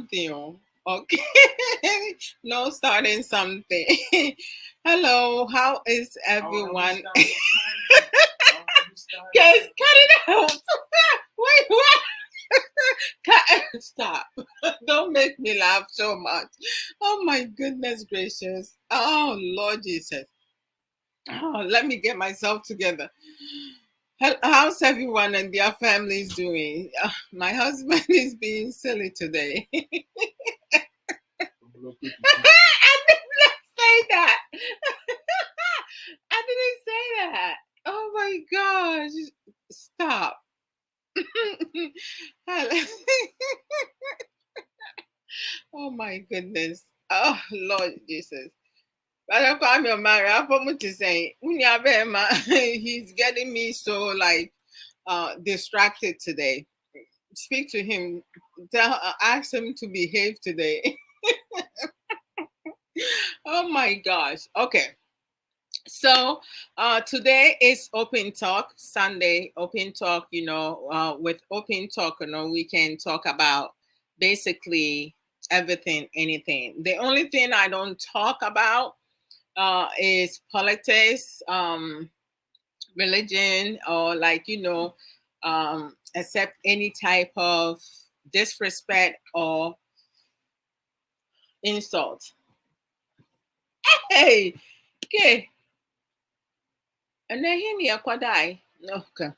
something. Okay. No starting something. Hello, how is everyone? Guys, cut it out. Wait, what? Stop. Don't make me laugh so much. Oh my goodness gracious. Oh Lord Jesus. Oh, let me get myself together. How's everyone and their families doing? My husband is being silly today. I didn't say that. I didn't say that. Oh my gosh. Stop. Oh my goodness. Oh Lord Jesus. But I call me Mary. I put to say, he's getting me so like distracted today. Speak to him. Ask him to behave today. Oh my gosh. Okay. So today is Open Talk Sunday. Open Talk, with Open Talk, we can talk about basically everything, anything. The only thing I don't talk about is politics, religion, or accept any type of disrespect or insult. Hey, okay. And then here kwadai. Okay.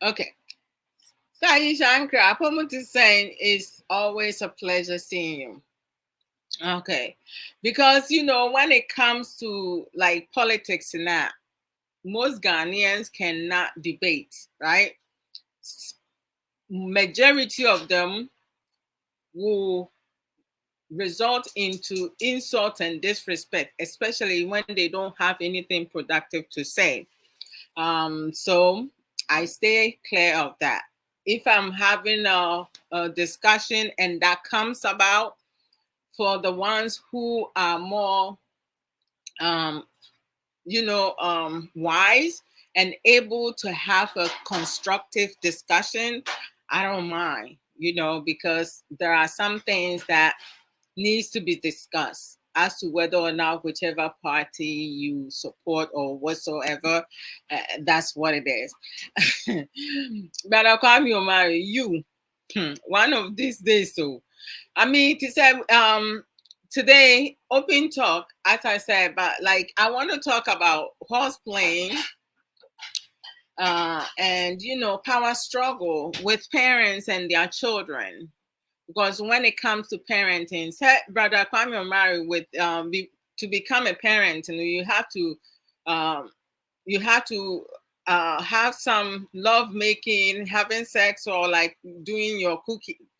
Okay. So Aisha Ankra, Apomuti saying it's always a pleasure seeing you. Okay. Because when it comes to like politics and that, most Ghanaians cannot debate, right? Majority of them will result into insult and disrespect, especially when they don't have anything productive to say. So I stay clear of that. If I'm having a discussion and that comes about for the ones who are more, wise and able to have a constructive discussion, I don't mind, because there are some things that needs to be discussed as to whether or not whichever party you support or whatsoever, that's what it is. But I'll call you marry you one of these days. So, I mean, to say, today, open talk, as I said, but like I want to talk about horse playing and power struggle with parents and their children. Because when it comes to parenting, Brother Kwame Omari, to become a parent, you have to um, have some love making, having sex, or like doing your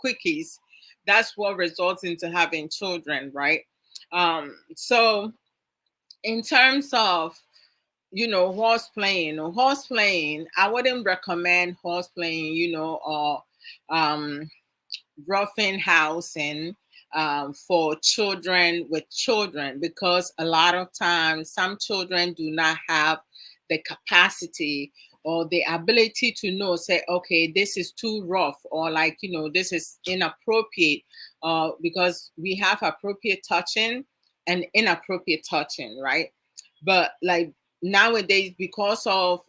quickies. That's what results into having children, right? So in terms of horse playing, I wouldn't recommend horse playing, or roughing housing for children with children, because a lot of times some children do not have the capacity or the ability to know, say, okay, this is too rough, or like, this is inappropriate, because we have appropriate touching and inappropriate touching, right? But like nowadays, because of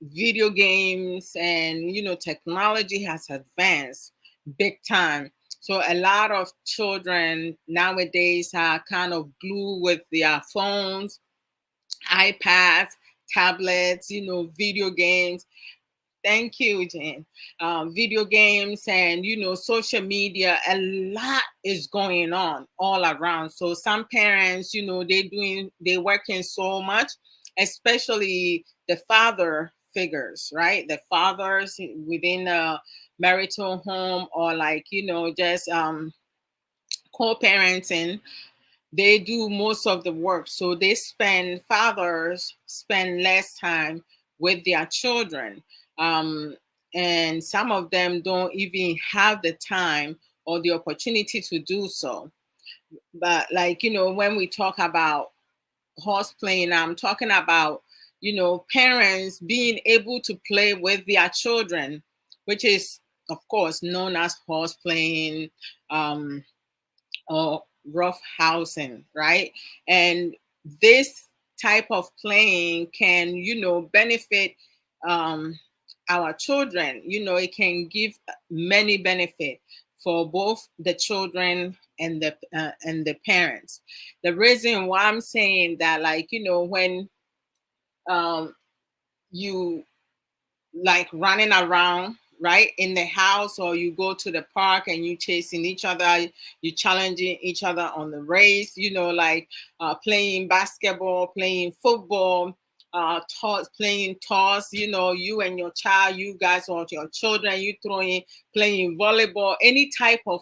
video games and technology has advanced big time. So a lot of children nowadays are kind of glued with their phones, iPads, tablets, video games. Thank you, Jane. Video games and social media. A lot is going on all around. So some parents, they working so much, especially the father figures, right? The fathers within a marital home, or like just co-parenting. They do most of the work, so fathers spend less time with their children, um, and some of them don't even have the time or the opportunity to do so. But like when we talk about horse playing, I'm talking about parents being able to play with their children, which is of course, known as horse playing, um, or rough housing, right? And this type of playing can, benefit um, our children. It can give many benefit for both the children and the parents. The reason why I'm saying that, like, when um, you like running around right in the house, or you go to the park and you chasing each other, you challenging each other on the race, like playing basketball, playing football, playing toss, you and your child, you guys or your children, you throwing, playing volleyball, any type of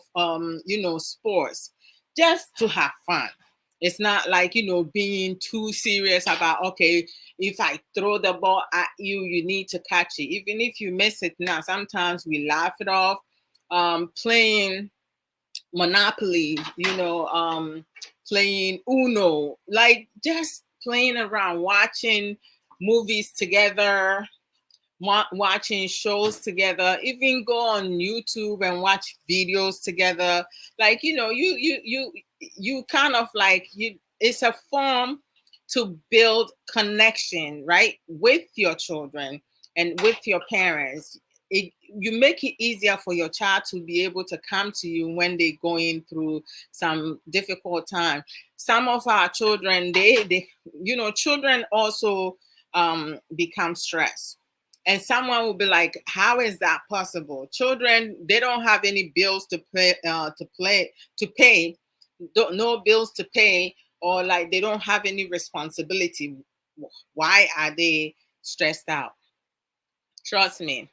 sports, just to have fun. It's not like, being too serious about, okay, if I throw the ball at you, you need to catch it. Even if you miss it now, sometimes we laugh it off. Playing Monopoly, playing Uno, like just playing around, watching movies together, watching shows together, even go on YouTube and watch videos together. Like, you kind of like, it's a form to build connection, right, with your children and with your parents. You make it easier for your child to be able to come to you when they're going through some difficult time. Some of our children, they children also become stressed, and someone will be like, how is that possible? Children, they don't have any bills to pay, no bills to pay, or like they don't have any responsibility. Why are they stressed out? Trust me,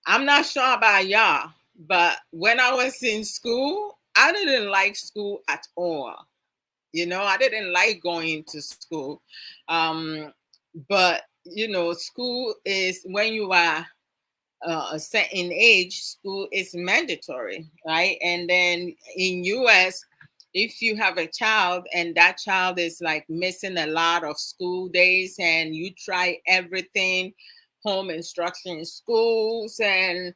I'm not sure about y'all, but when I was in school, I didn't like school at all. I didn't like going to school. um but school is, when you are a certain age, school is mandatory, right? And then in US, if you have a child and that child is like missing a lot of school days, and you try everything, home instruction in schools, and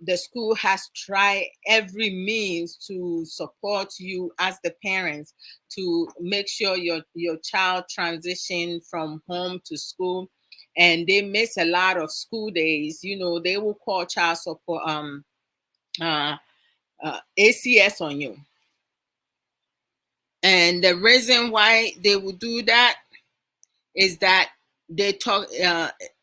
the school has tried every means to support you as the parents, to make sure your child transition from home to school, and they miss a lot of school days, they will call child support, uh, ACS on you. And the reason why they will do that is that they talk,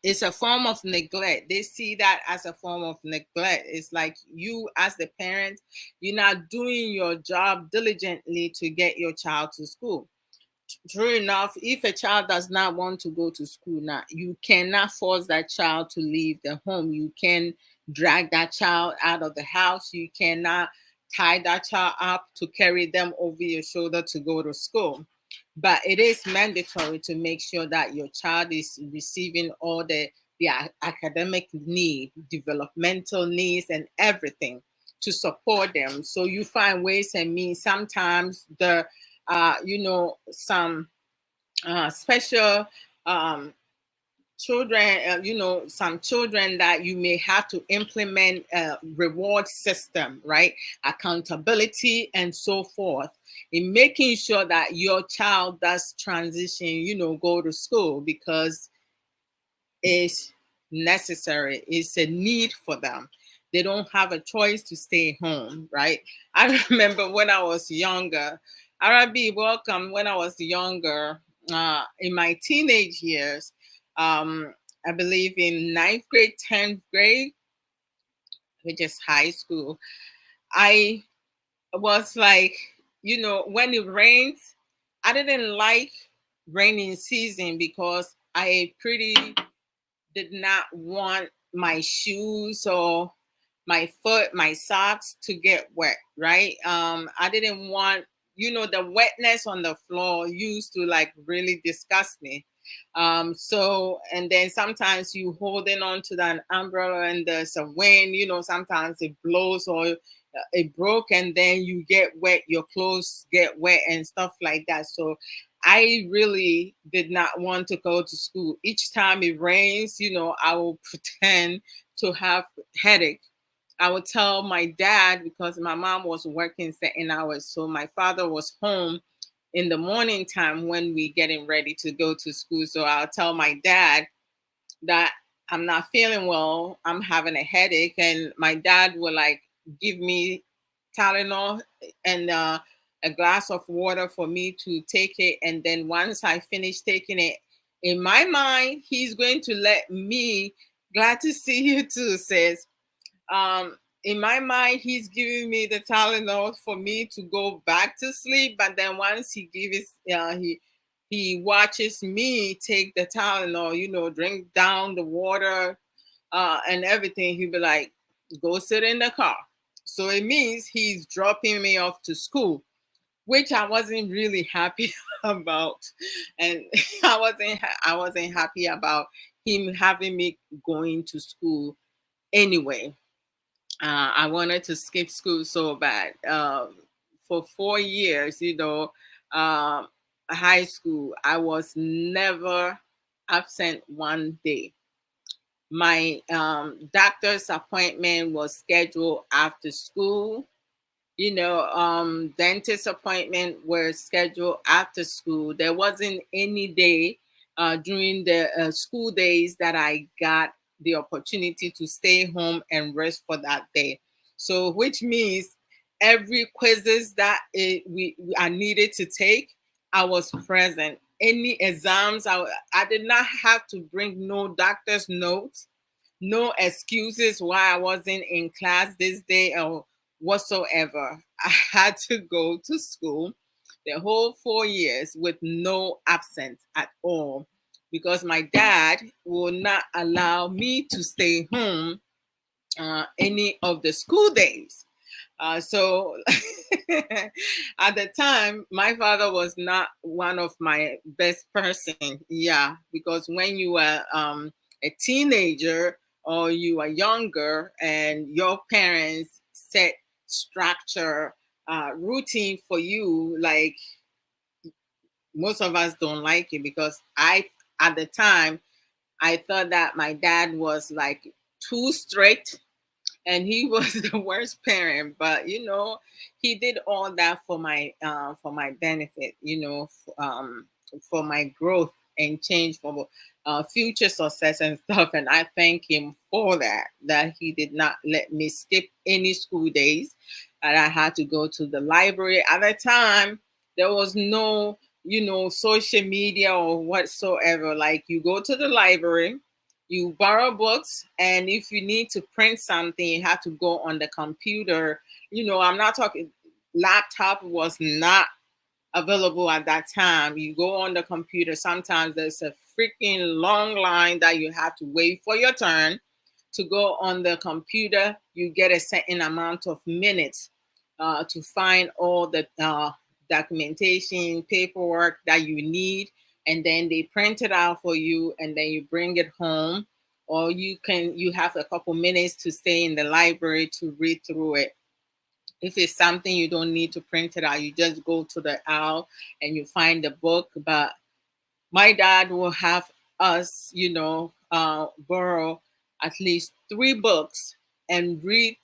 it's a form of neglect. They see that as a form of neglect. It's like, you as the parent, you're not doing your job diligently to get your child to school. True enough, if a child does not want to go to school now, you cannot force that child to leave the home. You can drag that child out of the house. You cannot tie that child up to carry them over your shoulder to go to school. But it is mandatory to make sure that your child is receiving all the academic need, developmental needs, and everything to support them. So you find ways and means. Sometimes some special um, children, some children that you may have to implement a reward system, right? Accountability and so forth, in making sure that your child does transition, go to school, because is necessary. It's a need for them. They don't have a choice to stay home, right? I remember when I was younger, Arabi, welcome. When I was younger, in my teenage years, I believe in ninth grade, 10th grade, which is high school, I was like, when it rains, I didn't like raining season, because I pretty did not want my shoes or my foot, my socks to get wet, right? I didn't want, the wetness on the floor used to like really disgust me. So, and then sometimes you holding on to that umbrella and there's a wind, sometimes it blows, or it broke, and then you get wet, your clothes get wet and stuff like that. So I really did not want to go to school. Each time it rains, I will pretend to have headache, I would tell my dad, because my mom was working certain hours, so my father was home in the morning time when we getting ready to go to school. So I'll tell my dad that I'm not feeling well, I'm having a headache, and my dad will like give me Tylenol and a glass of water for me to take it. And then once I finish taking it, in my mind, he's going to let me. Glad to see you too, sis. In my mind, he's giving me the Tylenol for me to go back to sleep. But then once he gives, he watches me take the Tylenol, drink down the water and everything. He'll be like, "Go sit in the car." So it means he's dropping me off to school, which I wasn't really happy about, and I wasn't happy about him having me going to school anyway. I wanted to skip school so bad. For 4 years, um, high school, I was never absent one day. My doctor's appointment was scheduled after school. Dentist appointment were scheduled after school. There wasn't any day during the school days that I got the opportunity to stay home and rest for that day. So, which means every quizzes that I needed to take, I was present. Any exams, I did not have to bring no doctor's notes, no excuses why I wasn't in class this day or whatsoever. I had to go to school the whole 4 years with no absence at all, because my dad will not allow me to stay home any of the school days. So at the time, my father was not one of my best person. Yeah, because when you are a teenager or you are younger and your parents set structure, routine for you, like most of us don't like it, because at the time, I thought that my dad was like too strict and he was the worst parent. But he did all that for my benefit, for my growth and change, for future success and stuff. And I thank him for that he did not let me skip any school days, and I had to go to the library. At the time, there was no social media or whatsoever. Like, you go to the library, you borrow books, and if you need to print something, you have to go on the computer. I'm not talking, laptop was not available at that time. You go on the computer, sometimes there's a freaking long line that you have to wait for your turn to go on the computer. You get a certain amount of minutes to find all the documentation, paperwork that you need, and then they print it out for you, and then you bring it home. Or you have a couple minutes to stay in the library to read through it. If it's something you don't need to print it out, you just go to the aisle and you find the book. But my dad will have us, borrow at least 3 books and read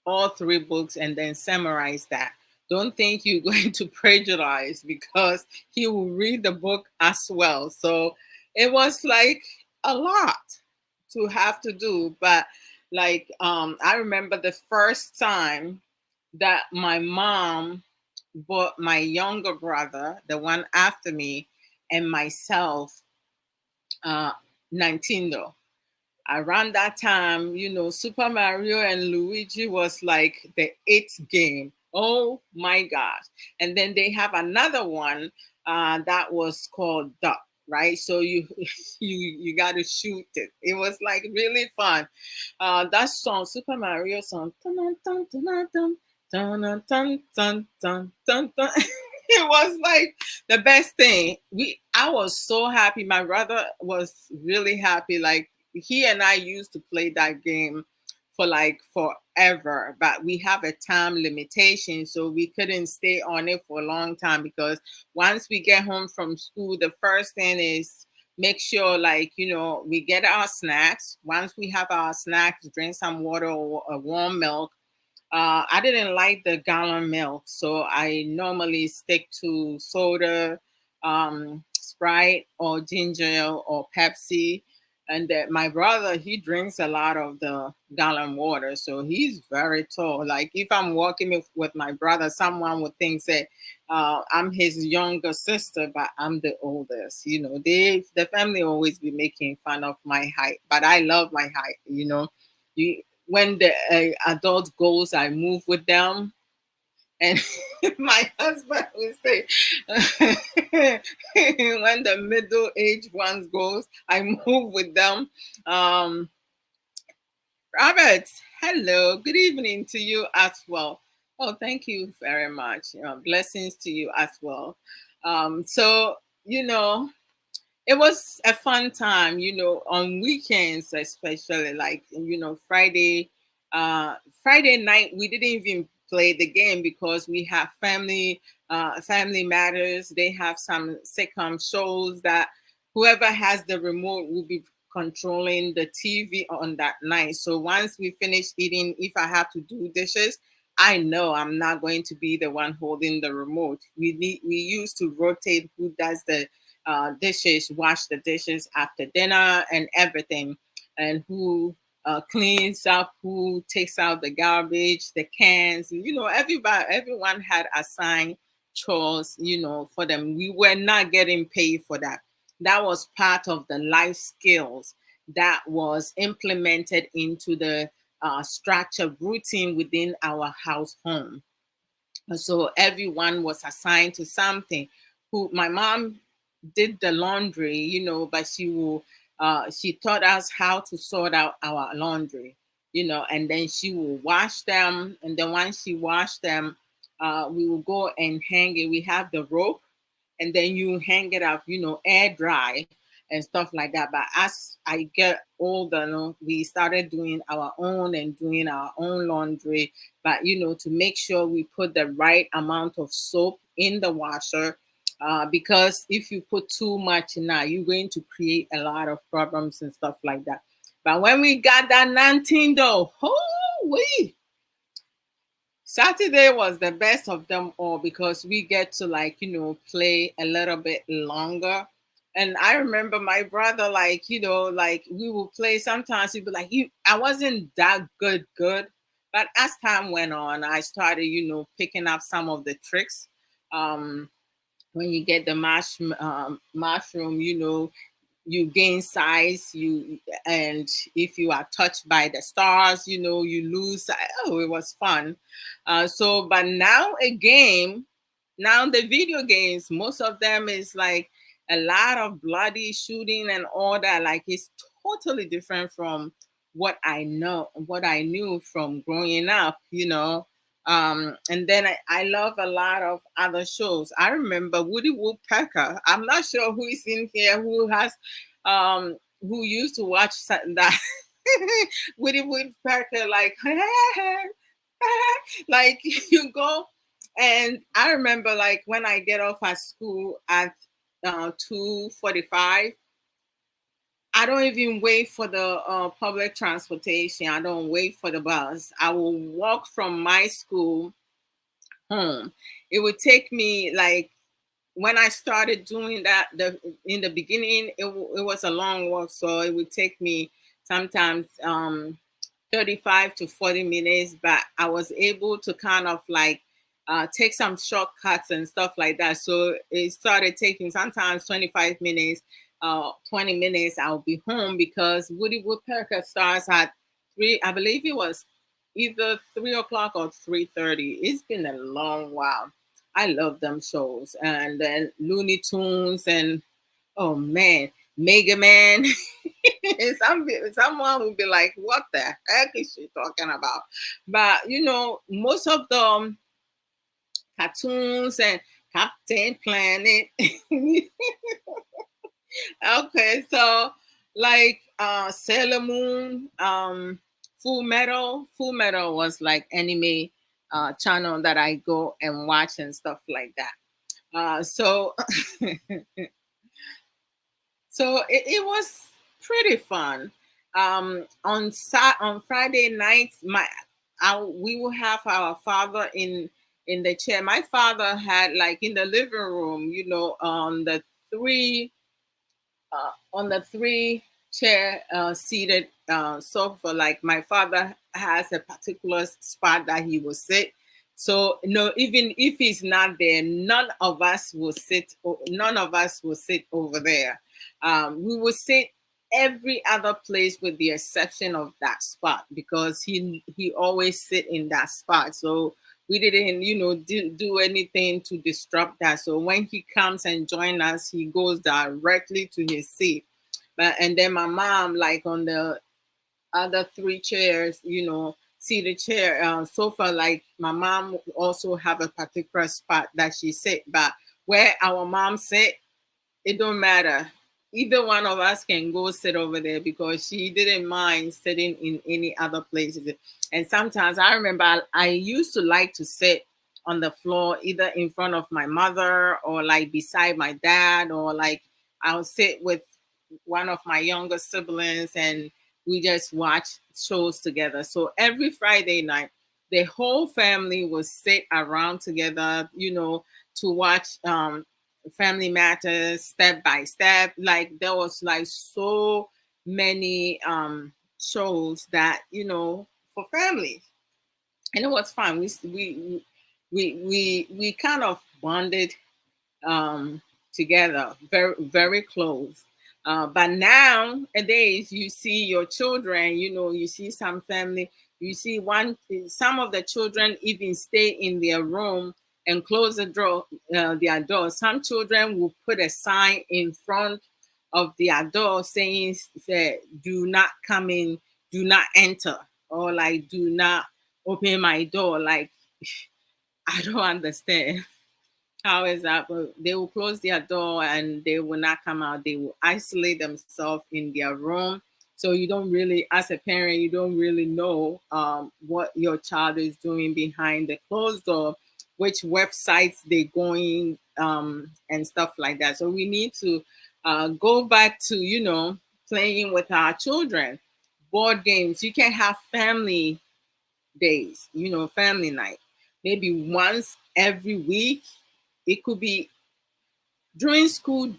all 3 books and then summarize that. Don't think you're going to plagiarize, because he will read the book as well. So it was like a lot to have to do. But like, I remember the first time that my mom bought my younger brother, the one after me, and myself, uh, Nintendo. Around that time, Super Mario and Luigi was like the eighth game. Oh my gosh. And then they have another one that was called Duck, right? So you you got to shoot it. It was like really fun. That song, Super Mario song, dun, dun, dun, dun, dun, dun, dun, dun, dun, dun, dun, dun. It was like the best thing. I was so happy. My brother was really happy. Like, he and I used to play that game for like forever, but we have a time limitation, so we couldn't stay on it for a long time, because once we get home from school, the first thing is make sure, like, we get our snacks. Once we have our snacks, drink some water or a warm milk. I didn't like the gallon milk, so I normally stick to soda, Sprite, or ginger ale or Pepsi. And that my brother, he drinks a lot of the gallon water, so he's very tall. Like if I'm walking with my brother, someone would think that I'm his younger sister, but I'm the oldest. The family always be making fun of my height, but I love my height. When the adult goes, I move with them. And my husband will say, when the middle age ones goes, I move with them. Um, Robert, hello, good evening to you as well. Oh, thank you very much. Blessings to you as well. So, you know, it was a fun time, on weekends, especially, like, Friday night we didn't even play the game because we have family matters. They have some sitcom shows that whoever has the remote will be controlling the TV on that night. So once we finish eating, if I have to do dishes, I know I'm not going to be the one holding the remote. We used to rotate who does the dishes, wash the dishes after dinner and everything, and who cleans up, who takes out the garbage, the cans. Everyone had assigned chores, for them. We were not getting paid for that. That was part of the life skills that was implemented into the structured routine within our house home. So everyone was assigned to something. Who My mom did the laundry, but she taught us how to sort out our laundry, and then she will wash them. And then once she washed them, we will go and hang it. We have the rope, and then you hang it up, air dry and stuff like that. But as I get older, we started doing our own and doing our own laundry. But to make sure we put the right amount of soap in the washer, because if you put too much now, you're going to create a lot of problems and stuff like that. But when we got that Nintendo, we Saturday was the best of them all because we get to, like, play a little bit longer. And I remember my brother, like, like we will play. Sometimes he'd be like, I wasn't that good. But as time went on, I started, picking up some of the tricks. When you get the mushroom, you gain size, and if you are touched by the stars, you lose. Oh, it was fun. But now the video games, most of them is like a lot of bloody shooting and all that. Like, it's totally different from what I knew from growing up. And then I love a lot of other shows. I remember Woody Woodpecker. I'm not sure who is in here who used to watch that Woody Woodpecker, like, like, you go. And I remember, like, when I get off at school at 2:45, I don't even wait for the public transportation. I don't wait for the bus. I will walk from my school home. It would take me, like, when I started doing that, in the beginning, it was a long walk, so it would take me sometimes 35 to 40 minutes, but I was able to kind of, like, take some shortcuts and stuff like that. So it started taking sometimes 25 minutes, 20 minutes, I'll be home because Woody Woodpecker starts at 3, I believe it was either 3 o'clock or 3:30. It's been a long while. I love them shows. And then Looney Tunes and, oh man, Mega Man. Someone will be like, what the heck is she talking about? But most of the cartoons and Captain Planet. Okay, so, like, Sailor Moon, Full Metal was like anime channel that I go and watch and stuff like that. So So it was pretty fun. On Friday nights, we will have our father in the chair. My father had, like, in the living room, on the three chair seated sofa. Like, my father has a particular spot that he will sit. So no, even if he's not there, none of us will sit over there. We will sit every other place with the exception of that spot, because he always sit in that spot. So we didn't, do anything to disrupt that. So when he comes and join us, he goes directly to his seat. But and then my mom, like, on the other three chairs, seated chair, sofa, like, my mom also have a particular spot that she sit. But where our mom sit, it don't matter. Either one of us can go sit over there, because she didn't mind sitting in any other places. And sometimes I remember I used to like to sit on the floor, either in front of my mother, or like beside my dad, or like I'll sit with one of my younger siblings, and we just watch shows together. So every Friday night, the whole family will sit around together, to watch Family Matters, Step by Step. Like, there was like so many shows that, for families, and it was fun. We kind of bonded um, together, very very close. But nowadays, you see your children. You see some family. You see some of the children even stay in their room and close their door. Some children will put a sign in front of their door saying, say, "Do not come in, do not enter," or like, "Do not open my door." Like, I don't understand. How is that? But they will close their door and they will not come out. They will isolate themselves in their room. So you don't really, as a parent, you don't really know what your child is doing behind the closed door, which websites they're going, and stuff like that. So we need to go back to, playing with our children. Board games. You can have family days, family night. Maybe once every week. It could be during school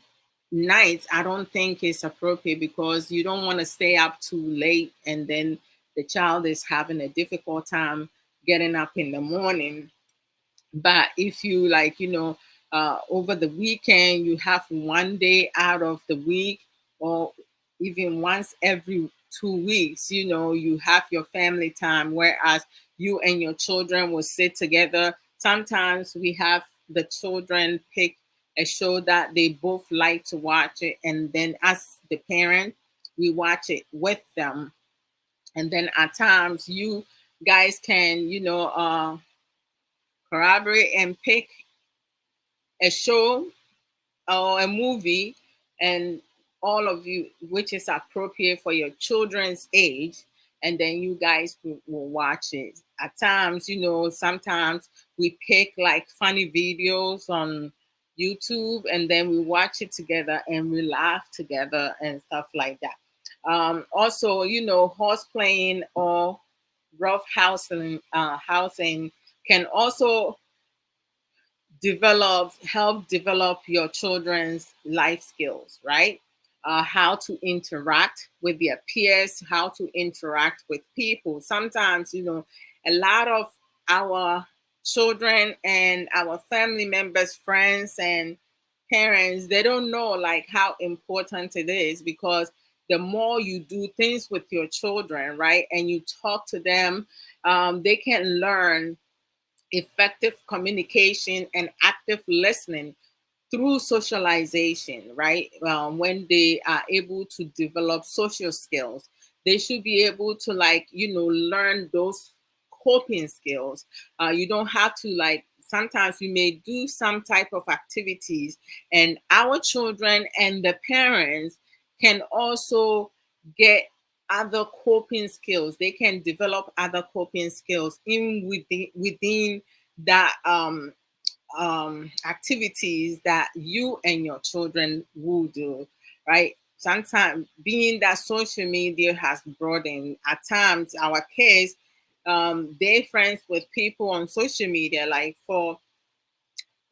nights. I don't think it's appropriate, because you don't want to stay up too late, and then the child is having a difficult time getting up in the morning. But if you, like, over the weekend, you have one day out of the week, or even once every 2 weeks, you have your family time, whereas you and your children will sit together. Sometimes we have the children pick a show that they both like to watch it, and then as the parent, we watch it with them. And then at times, you guys can, corroborate and pick a show or a movie, and all of you, which is appropriate for your children's age, and then you guys will watch it. At times, sometimes we pick like funny videos on YouTube, and then we watch it together and we laugh together and stuff like that. Also, horse playing or rough housing can also help develop your children's life skills, right? How to interact with their peers, how to interact with people. Sometimes, a lot of our children and our family members, friends, and parents, they don't know, like, how important it is, because the more you do things with your children, right, and you talk to them, they can learn effective communication and active listening through socialization, right? When they are able to develop social skills, they should be able to, like, learn those coping skills. You don't have to, like, sometimes we may do some type of activities, and our children and the parents can also get other coping skills. They can develop other coping skills in within that activities that you and your children will do, right? sometimes being that social media has broadened, at times our kids, they friends with people on social media. Like for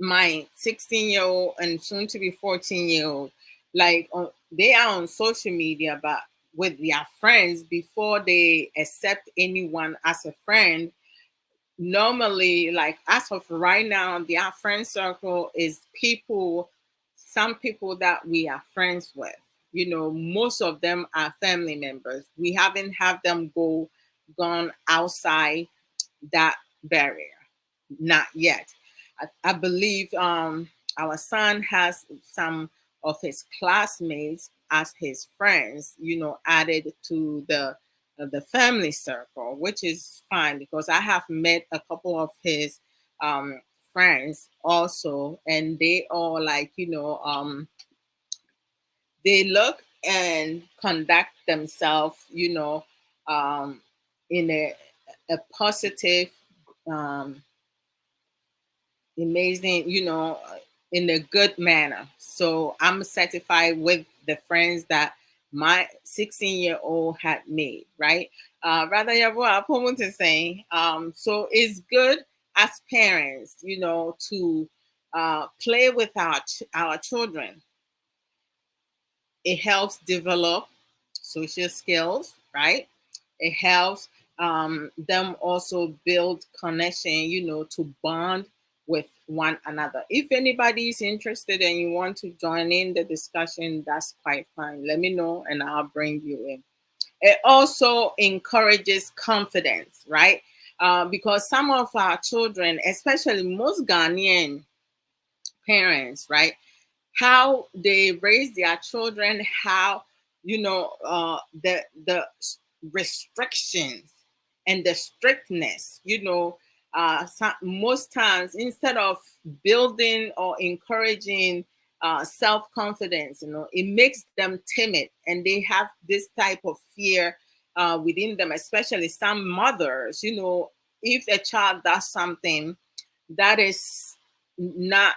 my 16-year-old and soon to be 14-year-old, like they are on social media, but with their friends before they accept anyone as a friend. Normally, like as of right now, their friend circle is people, some people that we are friends with. You know, most of them are family members. We haven't had them gone outside that barrier, not yet. I believe our son has some of his classmates as his friends, you know, added to the family circle, which is fine because I have met a couple of his um, friends also, and they all like, you know, they look and conduct themselves, you know, in a positive, um, amazing, you know, in a good manner. So I'm certified with the friends that my 16-year-old had made, right? Rather, Yabua Pumuntu is saying, so it's good as parents, you know, to play with our children. It helps develop social skills, right? It helps them also build connection, you know, to bond with one another. If anybody is interested and you want to join in the discussion, that's quite fine. Let me know and I'll bring you in. It also encourages confidence, right? Because some of our children, especially most Ghanaian parents, right? How they raise their children, how, you know, the restrictions and the strictness, you know, most times instead of building or encouraging self-confidence, you know, it makes them timid and they have this type of fear within them, especially some mothers, you know, if a child does something that is not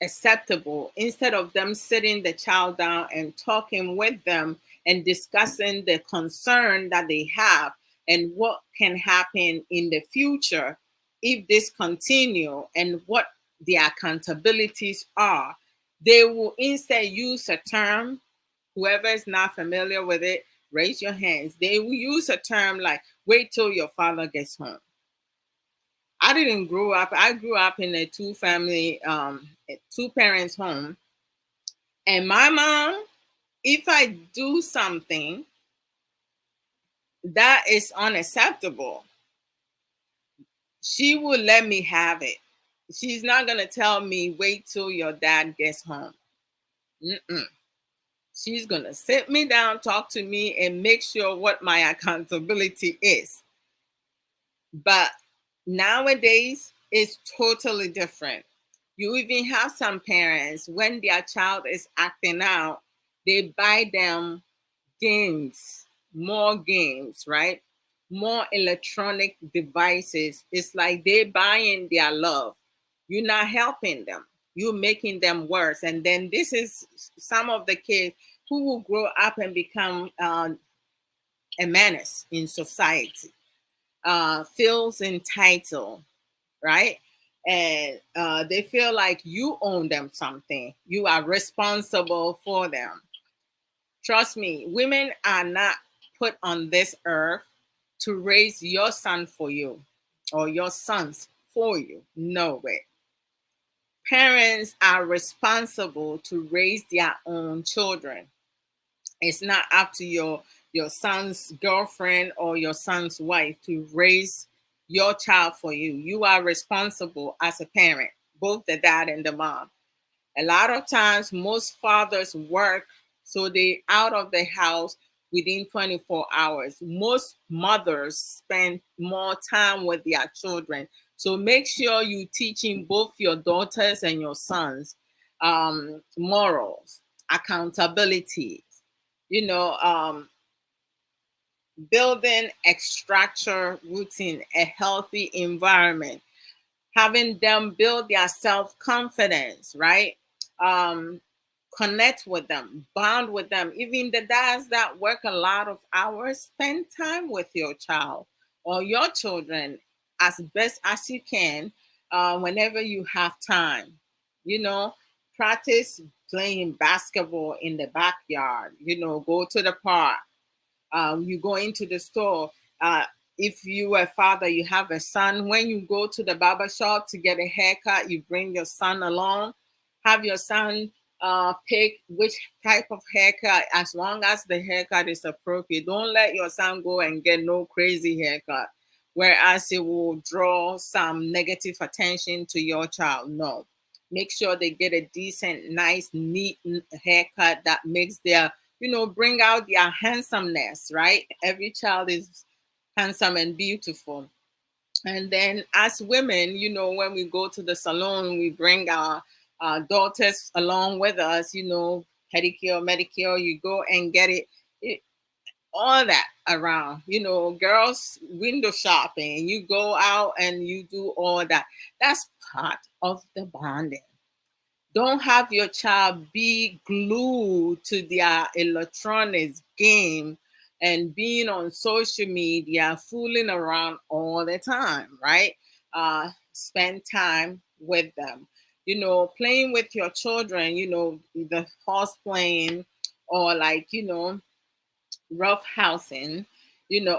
acceptable, instead of them sitting the child down and talking with them and discussing the concern that they have and what can happen in the future if this continue and what the accountabilities are, they will instead use a term. Whoever is not familiar with it, raise your hands. They will use a term like wait till your father gets home. I didn't grow up. I grew up in a two parents home. And my mom, if I do something that is unacceptable, she will let me have it. She's not gonna tell me wait till your dad gets home. Mm-mm. She's gonna sit me down, talk to me, and make sure what my accountability is. But nowadays, it's totally different. You even have some parents, when their child is acting out, they buy them games, more games, right? More electronic devices. It's like they buying their love. You're not helping them. You're making them worse. And then this is some of the kids who will grow up and become a menace in society. Feels entitled, right? And they feel like you own them something. You are responsible for them. Trust me, women are not put on this earth to raise your son for you or your sons for you. No way. Parents are responsible to raise their own children. It's not up to your son's girlfriend or your son's wife to raise your child for you. You are responsible as a parent, both the dad and the mom. A lot of times, most fathers work, so they out of the house within 24 hours. Most mothers spend more time with their children. So make sure you teaching both your daughters and your sons morals, accountability, you know, building a structure routine, a healthy environment, having them build their self-confidence, right? Connect with them, bond with them. Even the dads that work a lot of hours, spend time with your child or your children as best as you can, whenever you have time. You know, practice playing basketball in the backyard. Go to the park. You go into the store. If you are a father, you have a son. When you go to the barber shop to get a haircut, you bring your son along. Have your son pick which type of haircut, as long as the haircut is appropriate. Don't let your son go and get no crazy haircut, whereas it will draw some negative attention to your child. No. Make sure they get a decent, nice, neat haircut that makes their, bring out their handsomeness, right? Every child is handsome and beautiful. And then as women, when we go to the salon, we bring our daughters along with us, pedicure, manicure, you go and get it, all that around, girls window shopping, you go out and you do all that. That's part of the bonding. Don't have your child be glued to their electronics game and being on social media, fooling around all the time, right? Spend time with them. Playing with your children, the horse playing or like, rough housing,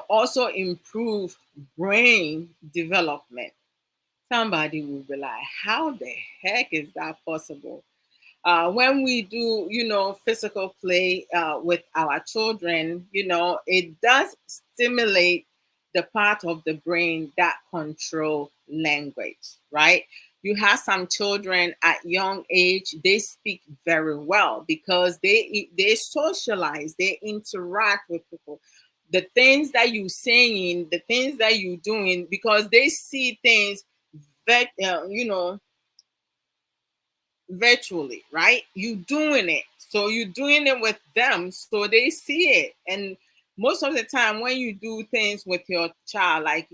also improve brain development. Somebody will be like, how the heck is that possible? When we do, physical play with our children, it does stimulate the part of the brain that control language, right? You have some children at young age, they speak very well because they socialize, they interact with people. The things that you saying, the things that you doing, because they see things that virtually, right? You doing it. So you're doing it with them so they see it. And most of the time when you do things with your child, like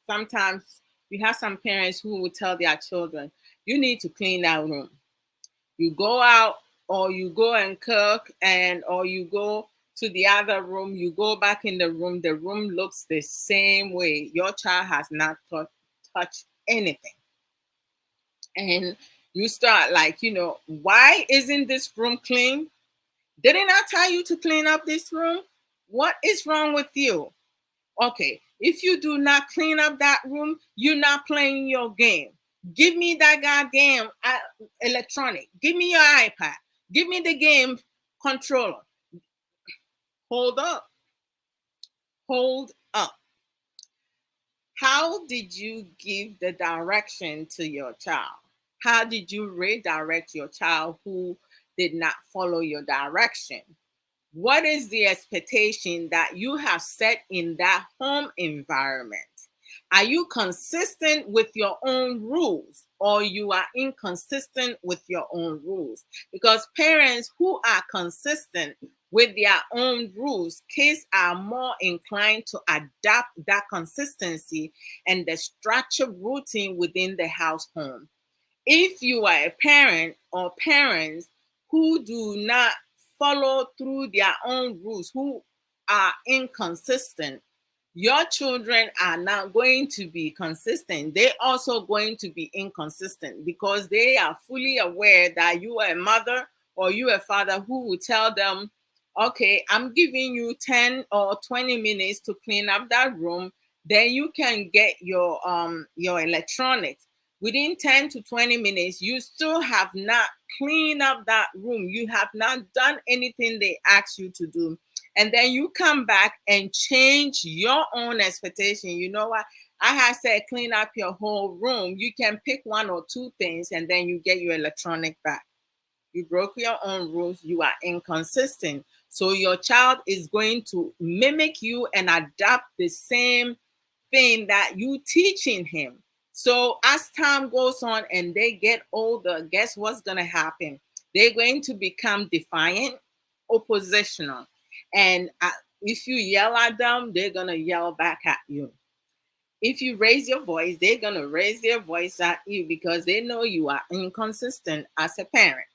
sometimes you have some parents who will tell their children, you need to clean that room. You go out or you go and cook and or you go to the other room, you go back in the room looks the same way. Your child has not touched anything. And you start like, why isn't this room clean? Didn't I tell you to clean up this room? What is wrong with you? Okay, if you do not clean up that room, you're not playing your game. Give me that goddamn electronic. Give me your iPad. Give me the game controller. Hold up. Hold up. How did you give the direction to your child? How did you redirect your child who did not follow your direction? What is the expectation that you have set in that home environment? Are you consistent with your own rules or you are inconsistent with your own rules? Because parents who are consistent with their own rules, kids are more inclined to adapt that consistency and the structured routine within the household. If you are a parent or parents who do not follow through their own rules, who are inconsistent, your children are not going to be consistent. They're also going to be inconsistent because they are fully aware that you are a mother or you are a father who will tell them, okay, I'm giving you 10 or 20 minutes to clean up that room. Then you can get your electronics. Within 10 to 20 minutes, you still have not cleaned up that room. You have not done anything they asked you to do. And then you come back and change your own expectation. You know what? I have said clean up your whole room. You can pick one or two things and then you get your electronic back. You broke your own rules. You are inconsistent. So your child is going to mimic you and adapt the same thing that you teaching him. So as time goes on and they get older, guess what's going to happen? They're going to become defiant, oppositional. And if you yell at them, they're going to yell back at you. If you raise your voice, they're going to raise their voice at you because they know you are inconsistent as a parent.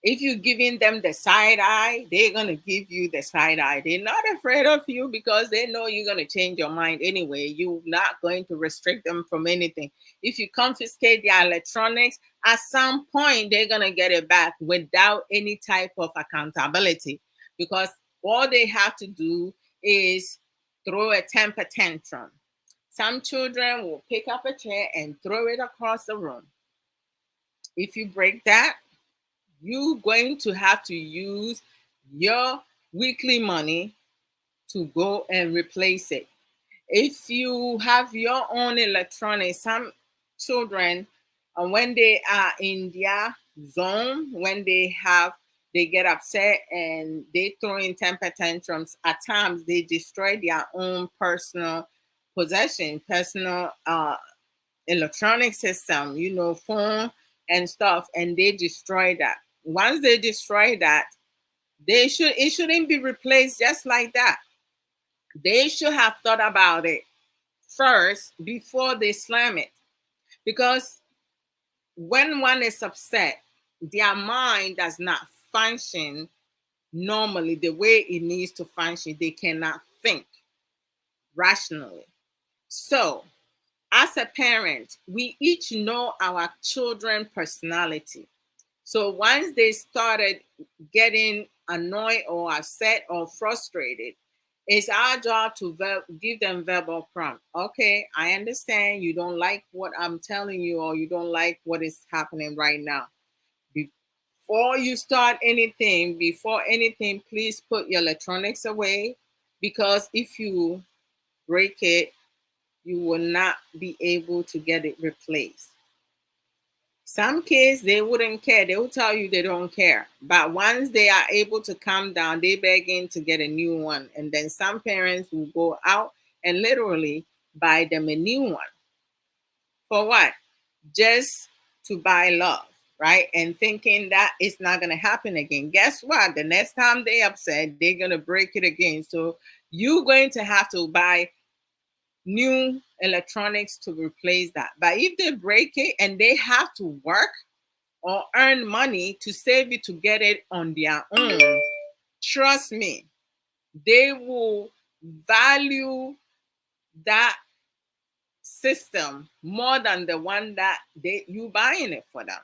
If you're giving them the side eye, they're going to give you the side eye. They're not afraid of you because they know you're going to change your mind anyway. You're not going to restrict them from anything. If you confiscate their electronics, at some point, they're going to get it back without any type of accountability, because all they have to do is throw a temper tantrum. Some children will pick up a chair and throw it across the room. If you break that, you're going to have to use your weekly money to go and replace it. If you have your own electronics, some children, when they are in their zone, when they get upset and they throw in temper tantrums, at times they destroy their own personal possession, personal electronic system, phone and stuff, and they destroy that. Once they destroy that, it shouldn't be replaced just like that. They should have thought about it first before they slam it. Because when one is upset, their mind does not function normally the way it needs to function. They cannot think rationally. So, as a parent, we each know our children's personality. So once they started getting annoyed or upset or frustrated, it's our job to give them verbal prompt. Okay, I understand you don't like what I'm telling you, or you don't like what is happening right now. Before you start anything, please put your electronics away, because if you break it, you will not be able to get it replaced. Some kids, they wouldn't care. They will tell you they don't care. But once they are able to calm down, they begin to get a new one. And then some parents will go out and literally buy them a new one. For what? Just to buy love, right? And thinking that it's not going to happen again. Guess what? The next time they upset, they're going to break it again. So you're going to have to buy new electronics to replace that. But if they break it and they have to work or earn money to save it to get it on their own, trust me, they will value that system more than the one that you buying it for them.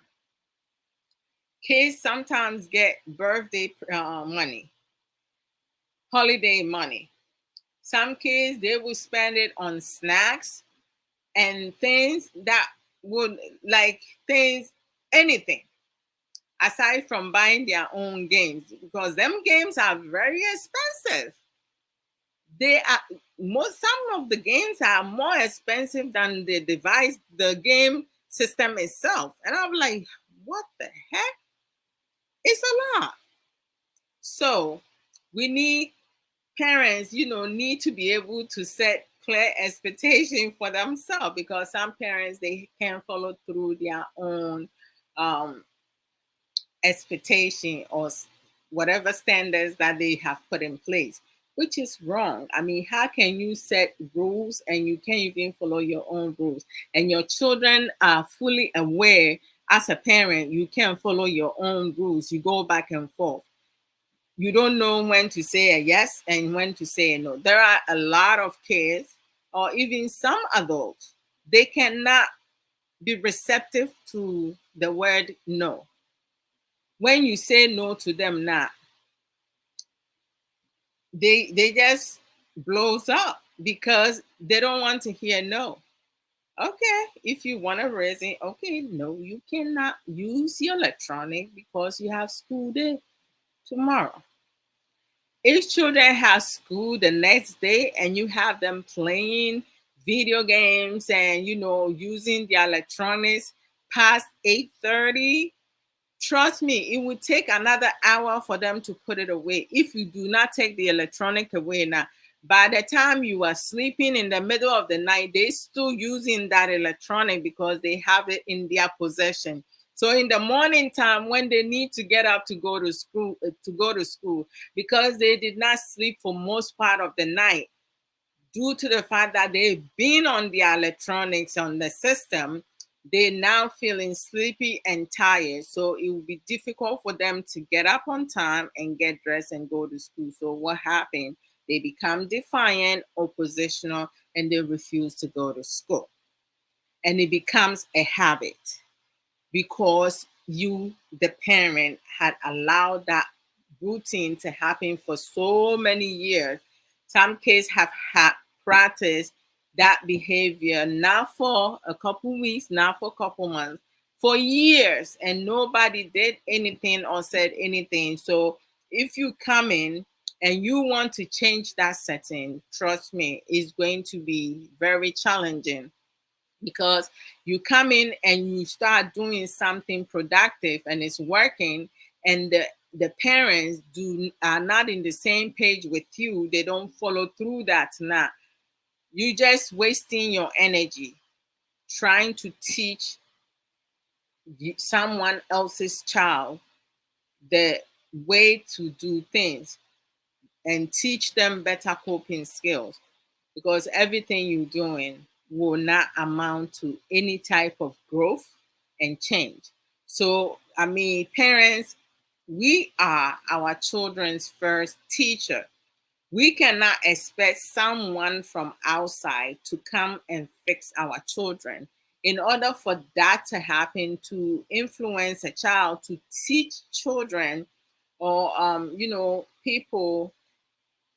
Kids sometimes get birthday money, holiday money. Some kids, they will spend it on snacks and things that would, like, things, anything aside from buying their own games, because them games are very expensive. They are some of the games are more expensive than the device, the game system itself. And I'm like, what the heck? It's a lot. So we need parents, need to be able to set clear expectation for themselves, because some parents, they can't follow through their own expectation or whatever standards that they have put in place, which is wrong. I mean, how can you set rules and you can't even follow your own rules? And your children are fully aware, as a parent, you can't follow your own rules. You go back and forth. You don't know when to say a yes and when to say a no. There are a lot of kids, or even some adults, they cannot be receptive to the word no. When you say no to them now, they just blows up because they don't want to hear no. Okay, if you want to raise it, okay, no, you cannot use your electronic because you have school day tomorrow. If children have school the next day and you have them playing video games and using their electronics past 8:30, trust me, it would take another hour for them to put it away. If you do not take the electronic away now, by the time you are sleeping in the middle of the night, they're still using that electronic because they have it in their possession. So in the morning time, when they need to get up to go to school, because they did not sleep for most part of the night, due to the fact that they've been on their electronics on the system, they're now feeling sleepy and tired. So it will be difficult for them to get up on time and get dressed and go to school. So what happened? They become defiant, oppositional, and they refuse to go to school. And it becomes a habit because you, the parent, had allowed that routine to happen for so many years. Some kids have had practiced that behavior not for a couple weeks, not for a couple months, for years, and nobody did anything or said anything. So if you come in and you want to change that setting, trust me, it's going to be very challenging, because you come in and you start doing something productive and it's working, and the parents do are not in the same page with you, they don't follow through that. Now you just wasting your energy trying to teach someone else's child the way to do things and teach them better coping skills, because everything you're doing will not amount to any type of growth and change. So, I mean, parents, we are our children's first teacher. We cannot expect someone from outside to come and fix our children. In order for that to happen, to influence a child, to teach children or people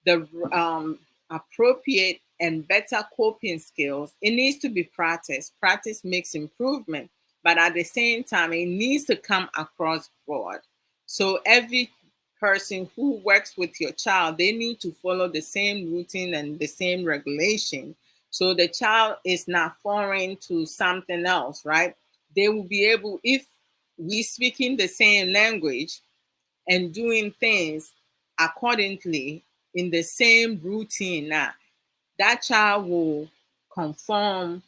the appropriate and better coping skills, it needs to be practiced. Practice makes improvement, but at the same time, it needs to come across board. So every person who works with your child, they need to follow the same routine and the same regulation. So the child is not foreign to something else, right? They will be able, if we speaking the same language and doing things accordingly in the same routine, now that child will conform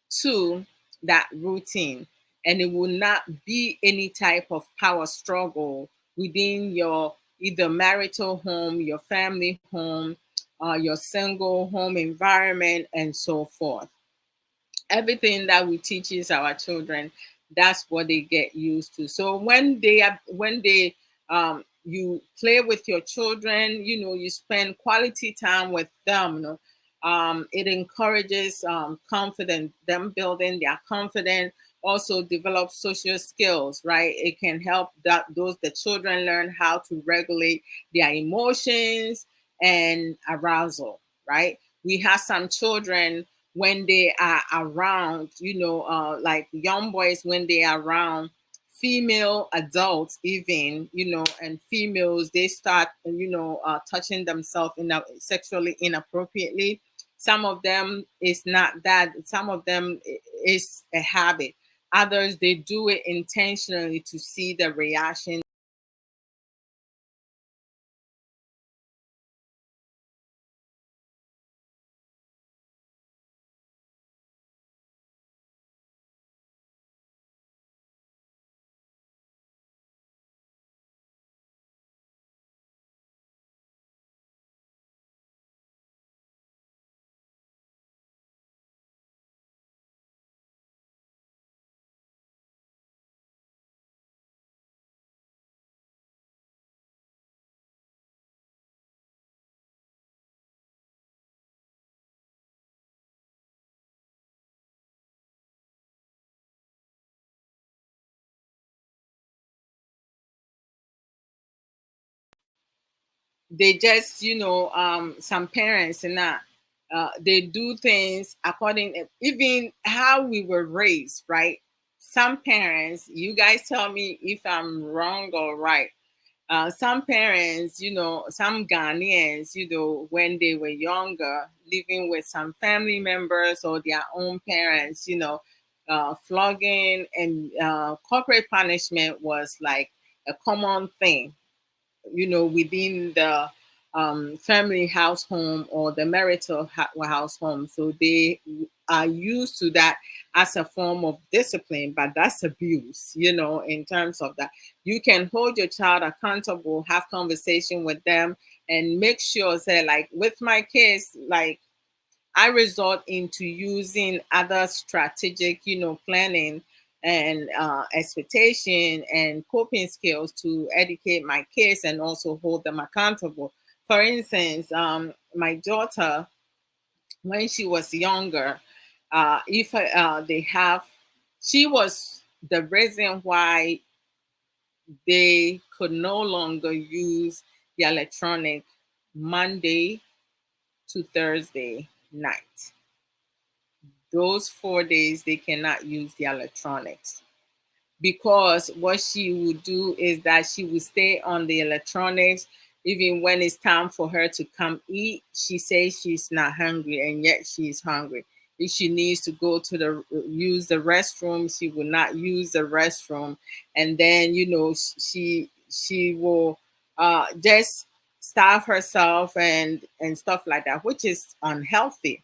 to that routine, and it will not be any type of power struggle within your either marital home, your family home, your single home environment, and so forth. Everything that we teaches our children, that's what they get used to. So when they you play with your children, you spend quality time with them, it encourages confidence, them building their confidence, also develop social skills, right? It can help that those the children learn how to regulate their emotions and arousal, right? We have some children, when they are around, like young boys, when they are around female adults, even, and females, they start, touching themselves sexually inappropriately. Some of them is not that, some of them is a habit. Others, they do it intentionally to see the reaction. They just, some parents and that, they do things according, even how we were raised, right? Some parents, you guys tell me if I'm wrong or right. Some parents, some Ghanaians, when they were younger, living with some family members or their own parents, flogging and corporate punishment was like a common thing, within the family house home or the marital house home. So they are used to that as a form of discipline, but that's abuse, in terms of that. You can hold your child accountable, have conversation with them, and make sure, say, like with my kids, like I resort into using other strategic, planning. and expectation and coping skills to educate my kids and also hold them accountable. For instance, my daughter, when she was younger, if they have, she was the reason why they could no longer use the electronic Monday to Thursday night. Those 4 days they cannot use the electronics, because what she would do is that she would stay on the electronics even when it's time for her to come eat. She says she's not hungry, and yet she's hungry. If she needs to go to the use the restroom, she will not use the restroom. And then, she will just starve herself and stuff like that, which is unhealthy.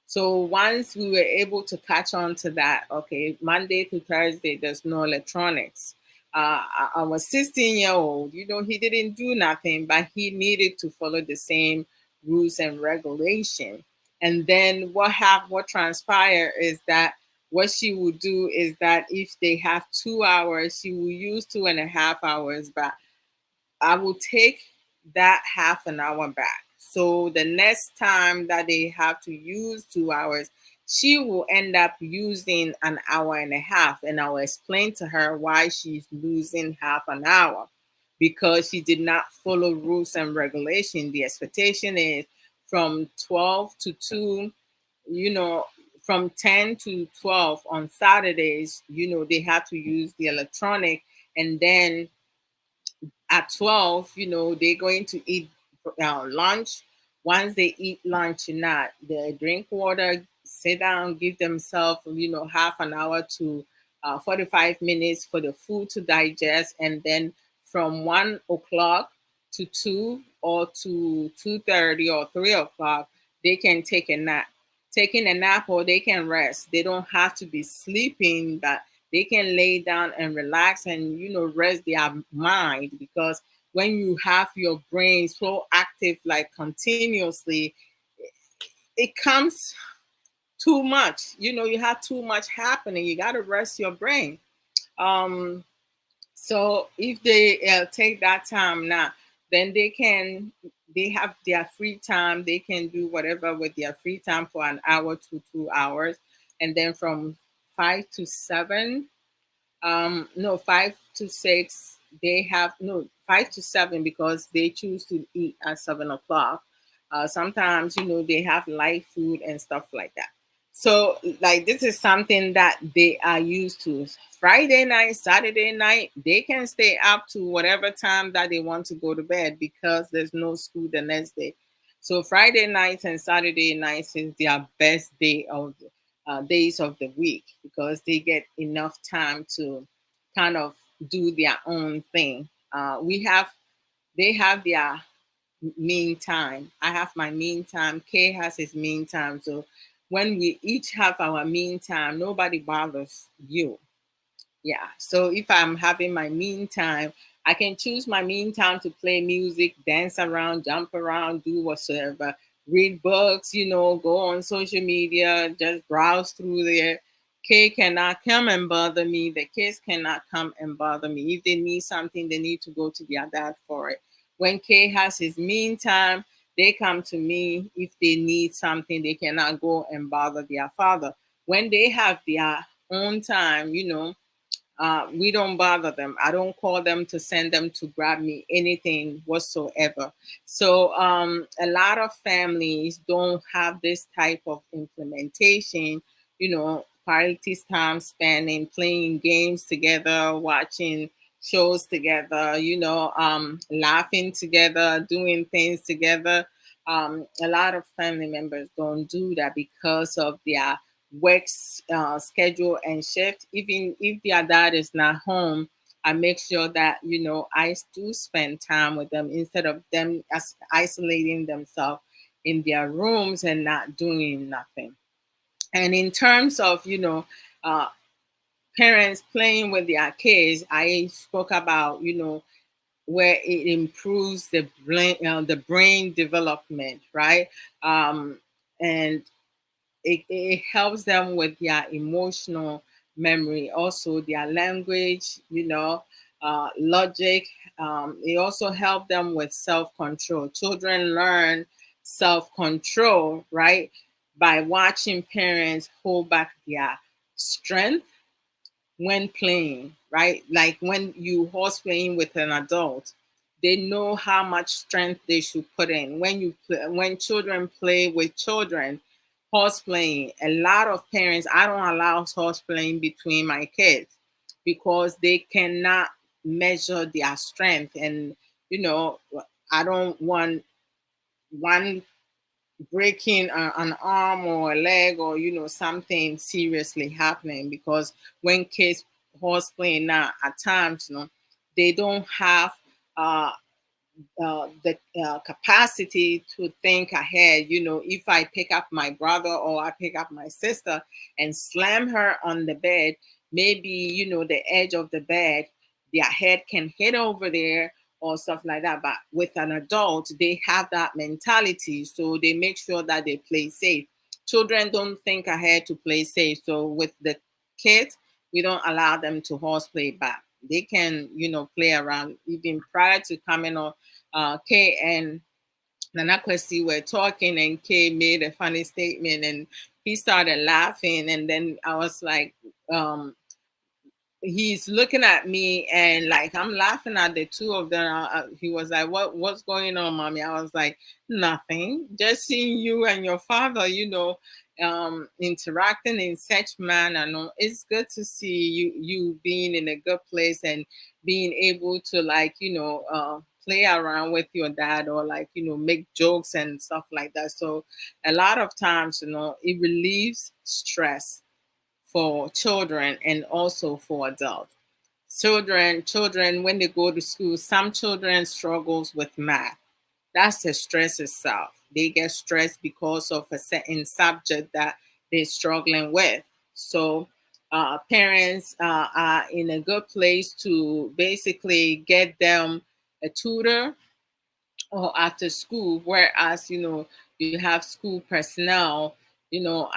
So once we were able to catch on to that, okay, Monday to Thursday, there's no electronics. Our 16-year-old, he didn't do nothing, but he needed to follow the same rules and regulation. And then what transpired is that what she would do is that if they have 2 hours, she will use 2.5 hours, but I will take that half an hour back. So the next time that they have to use 2 hours, she will end up using an hour and a half. And I'll explain to her why she's losing half an hour, because she did not follow rules and regulation. The expectation is from 12 to 2, you know, from 10 to 12 on Saturdays, they have to use the electronic. And then at 12, they're going to eat lunch. Once they eat lunch, they drink water, sit down, give themselves, half an hour to 45 minutes for the food to digest. And then from 1 o'clock to 2 or to 2:30 or 3 o'clock, they can take a nap. Taking a nap, or they can rest. They don't have to be sleeping, but they can lay down and relax and rest their mind, because when you have your brain so active like continuously, it comes too much. You have too much happening. You got to rest your brain. um so if they take that time now, then they have their free time. They can do whatever with their free time for an hour to 2 hours. And then from 5 to 7, no, 5 to 6, they have, no, 5 to 7, because they choose to eat at 7 o'clock. Sometimes, they have light food and stuff like that. So, like, this is something that they are used to. Friday night, Saturday night, they can stay up to whatever time that they want to go to bed, because there's no school the next day. So Friday nights and Saturday nights is their best days of the week, because they get enough time to kind of do their own thing. They have their mean time. I have my mean time. Kay has his mean time. So when we each have our mean time, nobody bothers you. Yeah. So if I'm having my mean time, I can choose my mean time to play music, dance around, jump around, do whatsoever, read books, go on social media, just browse through there. Kay cannot come and bother me. The kids cannot come and bother me. If they need something, they need to go to their dad for it. When Kay has his mean time, they come to me. If they need something, they cannot go and bother their father. When they have their own time, we don't bother them. I don't call them to send them to grab me anything whatsoever. So a lot of families don't have this type of implementation, quality time spending, playing games together, watching shows together, laughing together, doing things together. A lot of family members don't do that because of their work schedule and shift. Even if their dad is not home, I make sure that I do spend time with them, instead of them isolating themselves in their rooms and not doing nothing. And in terms of uh, parents playing with their kids, I spoke about where it improves the brain development, right? And it helps them with their emotional memory, also their language, logic. It also help them with self-control. Children learn self-control, right, by watching parents hold back their strength when playing, right? Like when you horse playing with an adult, they know how much strength they should put in. When children play with children, horse playing, a lot of parents, I don't allow horse playing between my kids because they cannot measure their strength. And, you know, I don't want one breaking an arm or a leg, or something seriously happening, because when kids horse playing now, at times, they don't have uh, the capacity to think ahead. If I pick up my brother or I pick up my sister and slam her on the bed, maybe, the edge of the bed, their head can hit over there or stuff like that. But with an adult, they have that mentality. So they make sure that they play safe. Children don't think ahead to play safe. So with the kids, we don't allow them to horseplay back. They can, play around even prior to coming on. Kay and Nana Kwesi were talking, and Kay made a funny statement, and he started laughing, and then I was like, he's looking at me, and like I'm laughing at the two of them. He was like, what's going on, mommy? I was like, nothing, just seeing you and your father, interacting in such manner. No, it's good to see you being in a good place and being able to, like, play around with your dad, or like, make jokes and stuff like that. So a lot of times, it relieves stress for children and also for adults. Children, when they go to school, some children struggles with math. That's the stress itself. They get stressed because of a certain subject that they're struggling with. So parents are in a good place to basically get them a tutor or after school, whereas you have school personnel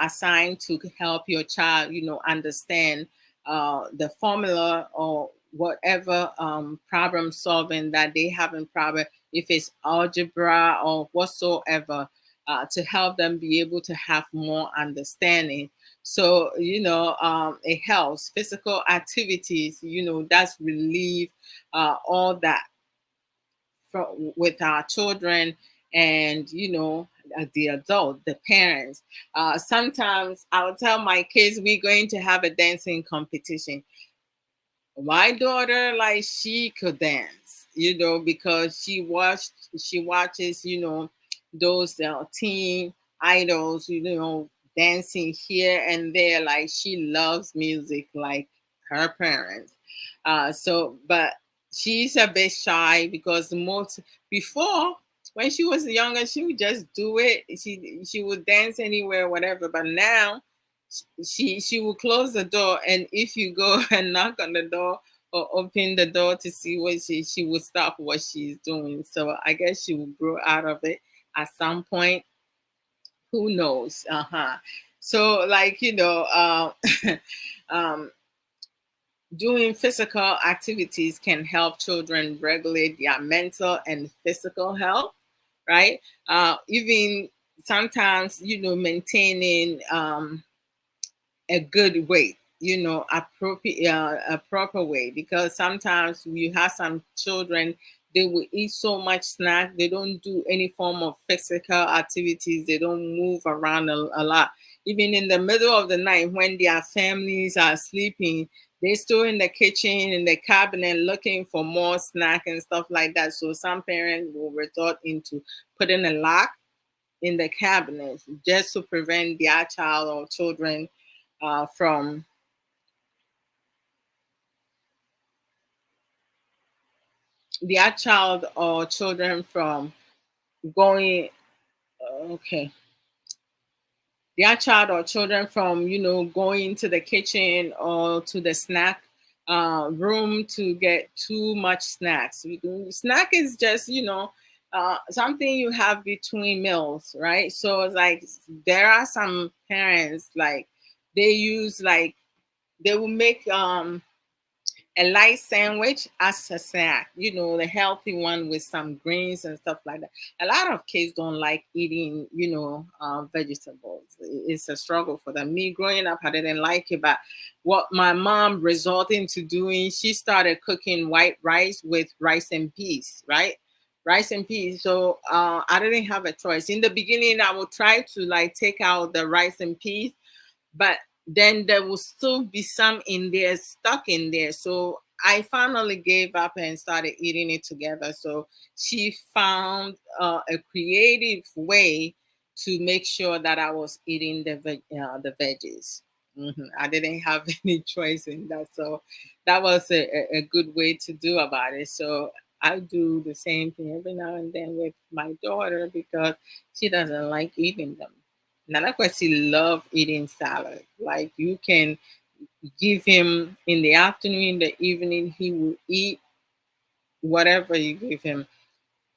assigned to help your child understand the formula or whatever problem solving that they have in problem, if it's algebra or whatsoever, to help them be able to have more understanding. So it helps physical activities, that's relieve all that with our children, and the adult, the parents. Sometimes I'll tell my kids we're going to have a dancing competition. My daughter, like, she could dance, because she watches, those teen idols, dancing here and there. Like, she loves music like her parents. But she's a bit shy, because most before, when she was younger, she would just do it. She would dance anywhere, whatever. But now she will close the door, and if you go and knock on the door or open the door to see what she will stop what she's doing. So I guess she will grow out of it at some point. Who knows? So, like, um doing physical activities can help children regulate their mental and physical health, right? Even sometimes, maintaining a good weight, appropriate, a proper way, because sometimes you have some children, they will eat so much snack, they don't do any form of physical activities, they don't move around a lot. Even in the middle of the night when their families are sleeping, they're still in the kitchen, in the cabinet, looking for more snack and stuff like that. So some parents will resort into putting a lock in the cabinets just to prevent their child or children from their child or children from going, okay, their child or children from going to the kitchen or to the snack room to get too much snacks. Snack is just something you have between meals, right? So it's like there are some parents, like, they use, like, they will make a light sandwich as a snack, the healthy one with some greens and stuff like that. A lot of kids don't like eating, vegetables. It's a struggle for them. Me growing up, I didn't like it, but what my mom resorted into doing, she started cooking white rice with rice and peas, right? Rice and peas. So I didn't have a choice. In the beginning, I would try to like take out the rice and peas, but then there will still be some in there stuck in there. So I finally gave up and started eating it together. So she found a creative way to make sure that I was eating the veggies. I didn't have any choice in that. So that was a good way to do about it. So I do the same thing every now and then with my daughter because she doesn't like eating them. Nanakwesi love eating salad. Like you can give him in the afternoon, in the evening, he will eat whatever you give him.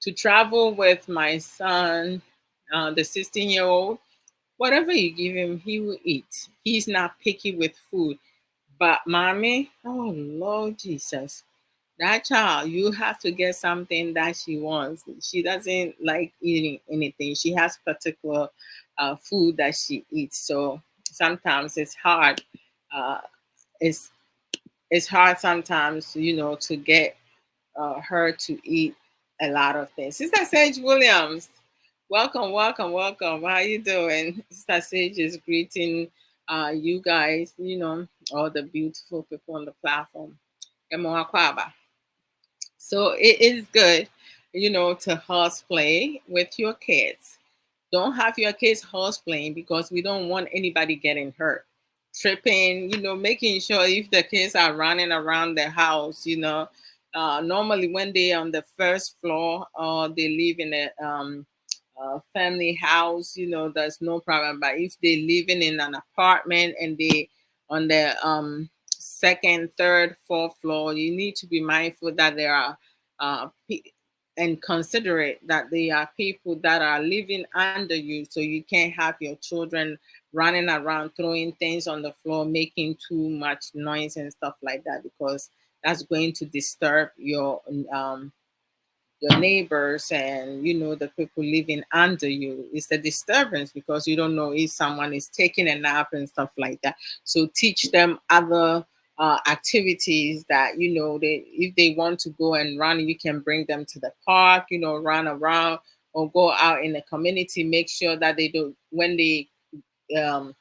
To travel with my son, the 16-year-old, whatever you give him, he will eat. He's not picky with food. But mommy, oh Lord Jesus, that child, you have to get something that she wants. She doesn't like eating anything. She has particular food that she eats. So sometimes it's hard. Uh, it's it's hard sometimes, to get her to eat a lot of things. Sister Sage Williams, welcome, welcome, welcome. How you doing? Sister Sage is greeting you guys. All the beautiful people on the platform. Emo Akwaba. So it is good, to horse play with your kids. Don't have your kids horse playing because we don't want anybody getting hurt. Tripping, making sure if the kids are running around the house, normally when they on the first floor or they live in a family house, there's no problem. But if they living in an apartment and they on the second, third, fourth floor, you need to be mindful that there are and considerate that there are people that are living under you, so you can't have your children running around throwing things on the floor, making too much noise and stuff like that, because that's going to disturb your neighbors and the people living under you. It's a disturbance because you don't know if someone is taking a nap and stuff like that. So teach them other activities that they, if they want to go and run, you can bring them to the park, run around or go out in the community. Make sure that they do, when they um,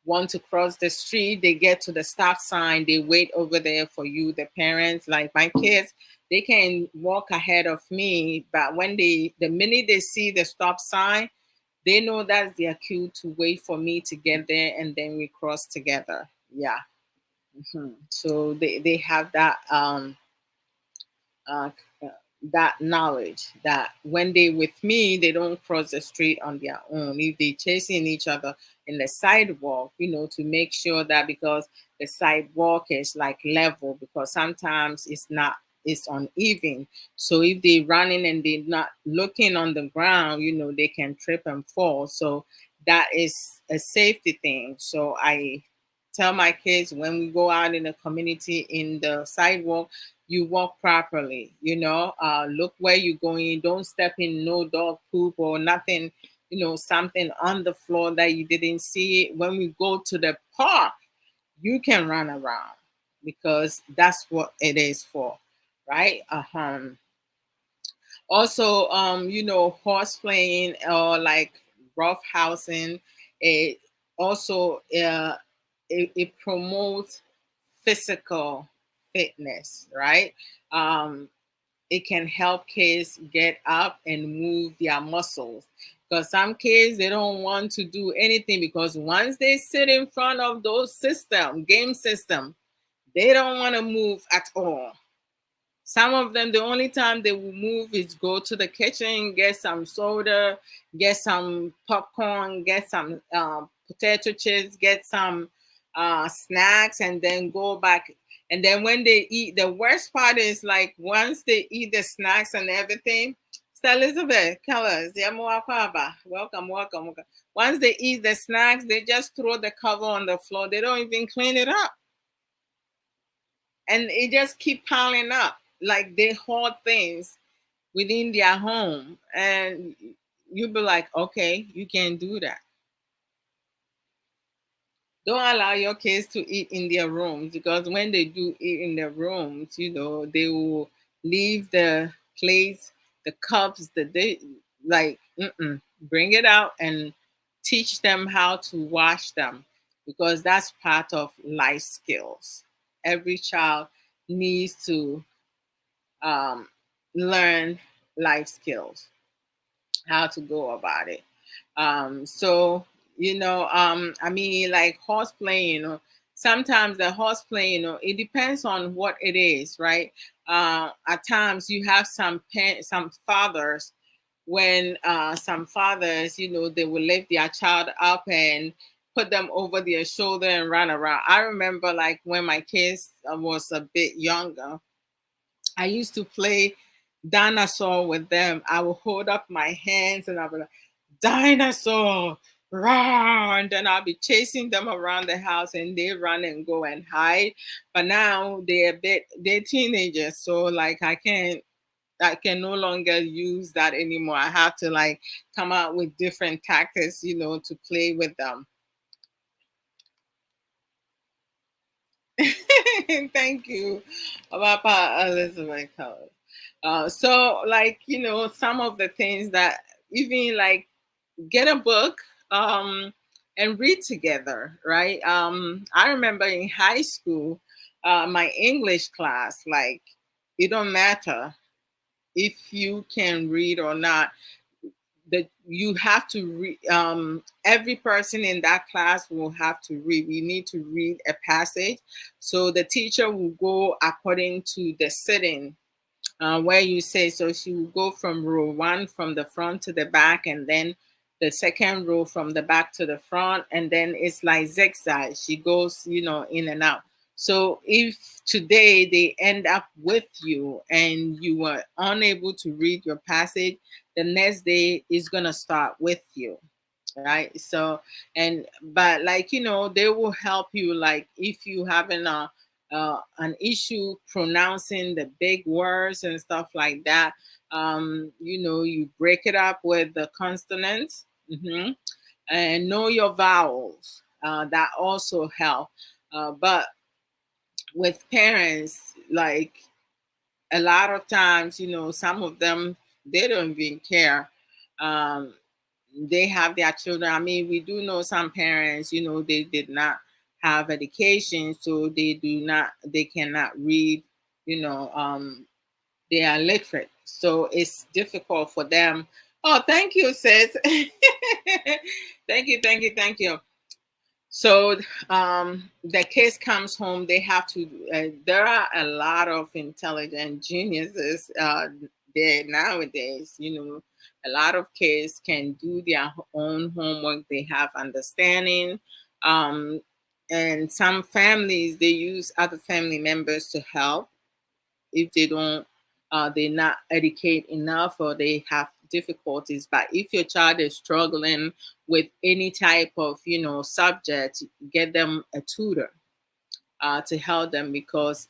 want to cross the street, they get to the stop sign, they wait over there for you. The parents, like my kids, they can walk ahead of me, but when the minute they see the stop sign, they know that's their cue to wait for me to get there, and then we cross together. Yeah. So they have that uh, that knowledge that when they with me, they don't cross the street on their own. If they chasing each other in the sidewalk, to make sure that, because the sidewalk is like level, because sometimes it's not, it's uneven. So if they running and they're not looking on the ground, they can trip and fall. So that is a safety thing. So I tell my kids, when we go out in the community in the sidewalk, you walk properly, look where you're going, don't step in no dog poop or nothing, something on the floor that you didn't see. When we go to the park, you can run around because that's what it is for, right? Also, horse playing or like rough housing, it also it promotes physical fitness, right? Um, it can help kids get up and move their muscles, because some kids, they don't want to do anything, because once they sit in front of those game system, they don't want to move at all. Some of them, the only time they will move is go to the kitchen, get some soda, get some popcorn, get some potato chips, get some snacks, and then go back. And then when they eat, the worst part is like once they eat the snacks and everything. So Elizabeth, tell us, welcome, welcome, welcome. Once they eat the snacks, they just throw the cover on the floor. They don't even clean it up. and it just keep piling up. Like they hoard things within their home, and you be like, okay, you can do that. Don't allow your kids to eat in their rooms, because when they do eat in their rooms, they will leave the plates, the cups, that they like. Bring it out and teach them how to wash them, because that's part of life skills. Every child needs to um, learn life skills, how to go about it. So I mean, like horse playing, sometimes the horse playing, it depends on what it is, right? At times you have some fathers, when some fathers, they will lift their child up and put them over their shoulder and run around. I remember, like, when my kids was a bit younger, I used to play dinosaur with them. I would hold up my hands and I'll be like, dinosaur, rah, and then I'll be chasing them around the house and they run and go and hide. But now they're teenagers, so like I can no longer use that anymore. I have to like come out with different tactics, to play with them. Thank you, Papa Elizabeth Collins. So, like, some of the things that, even like, get a book, and read together, right? I remember in high school, my English class, like, it don't matter if you can read or not, that you have to read. Every person in that class will have to read. We need to read a passage, so the teacher will go according to the sitting, where you say, so she will go from row one, from the front to the back, and then the second row from the back to the front, and then it's like zigzag. She goes, in and out. So if today they end up with you and you were unable to read your passage, the next day is gonna start with you, right? So, and but, like, they will help you, like, if you having an issue pronouncing the big words and stuff like that. You break it up with the consonants. And know your vowels. That also help. But with parents, like, a lot of times, some of them, they don't even care. um, they have their children. I mean, we do know some parents, they did not have education, so they cannot read, they are literate. So it's difficult for them. Oh, thank you, sis. Thank you, thank you, thank you. So the case comes home, they have to, there are a lot of intelligent geniuses there nowadays. A lot of kids can do their own homework, they have understanding. um, and some families, they use other family members to help if they don't, they're not educated enough, or they have difficulties. But if your child is struggling with any type of, subject, get them a tutor to help them, because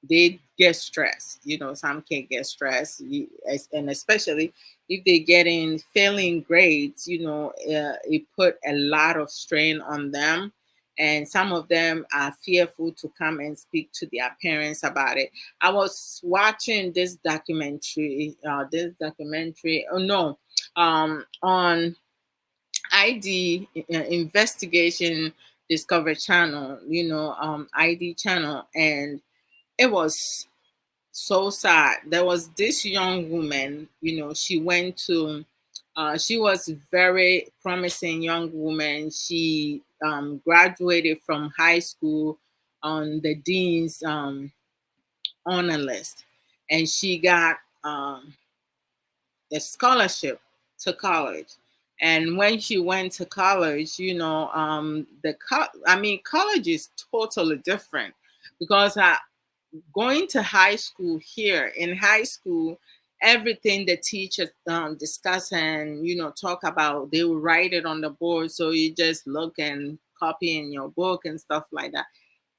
they get stressed. Some can get stressed, and especially if they get in failing grades, it put a lot of strain on them. And some of them are fearful to come and speak to their parents about it. I was watching this documentary, oh no, on ID, investigation Discovery Channel, ID channel, and it was so sad. There was this young woman, she went to, she was very promising young woman. She graduated from high school on the dean's honor list, and she got a scholarship to college. And when she went to college, I mean, college is totally different, because going to high school here, in high school, everything the teachers discuss and talk about, they will write it on the board, so you just look and copy in your book and stuff like that.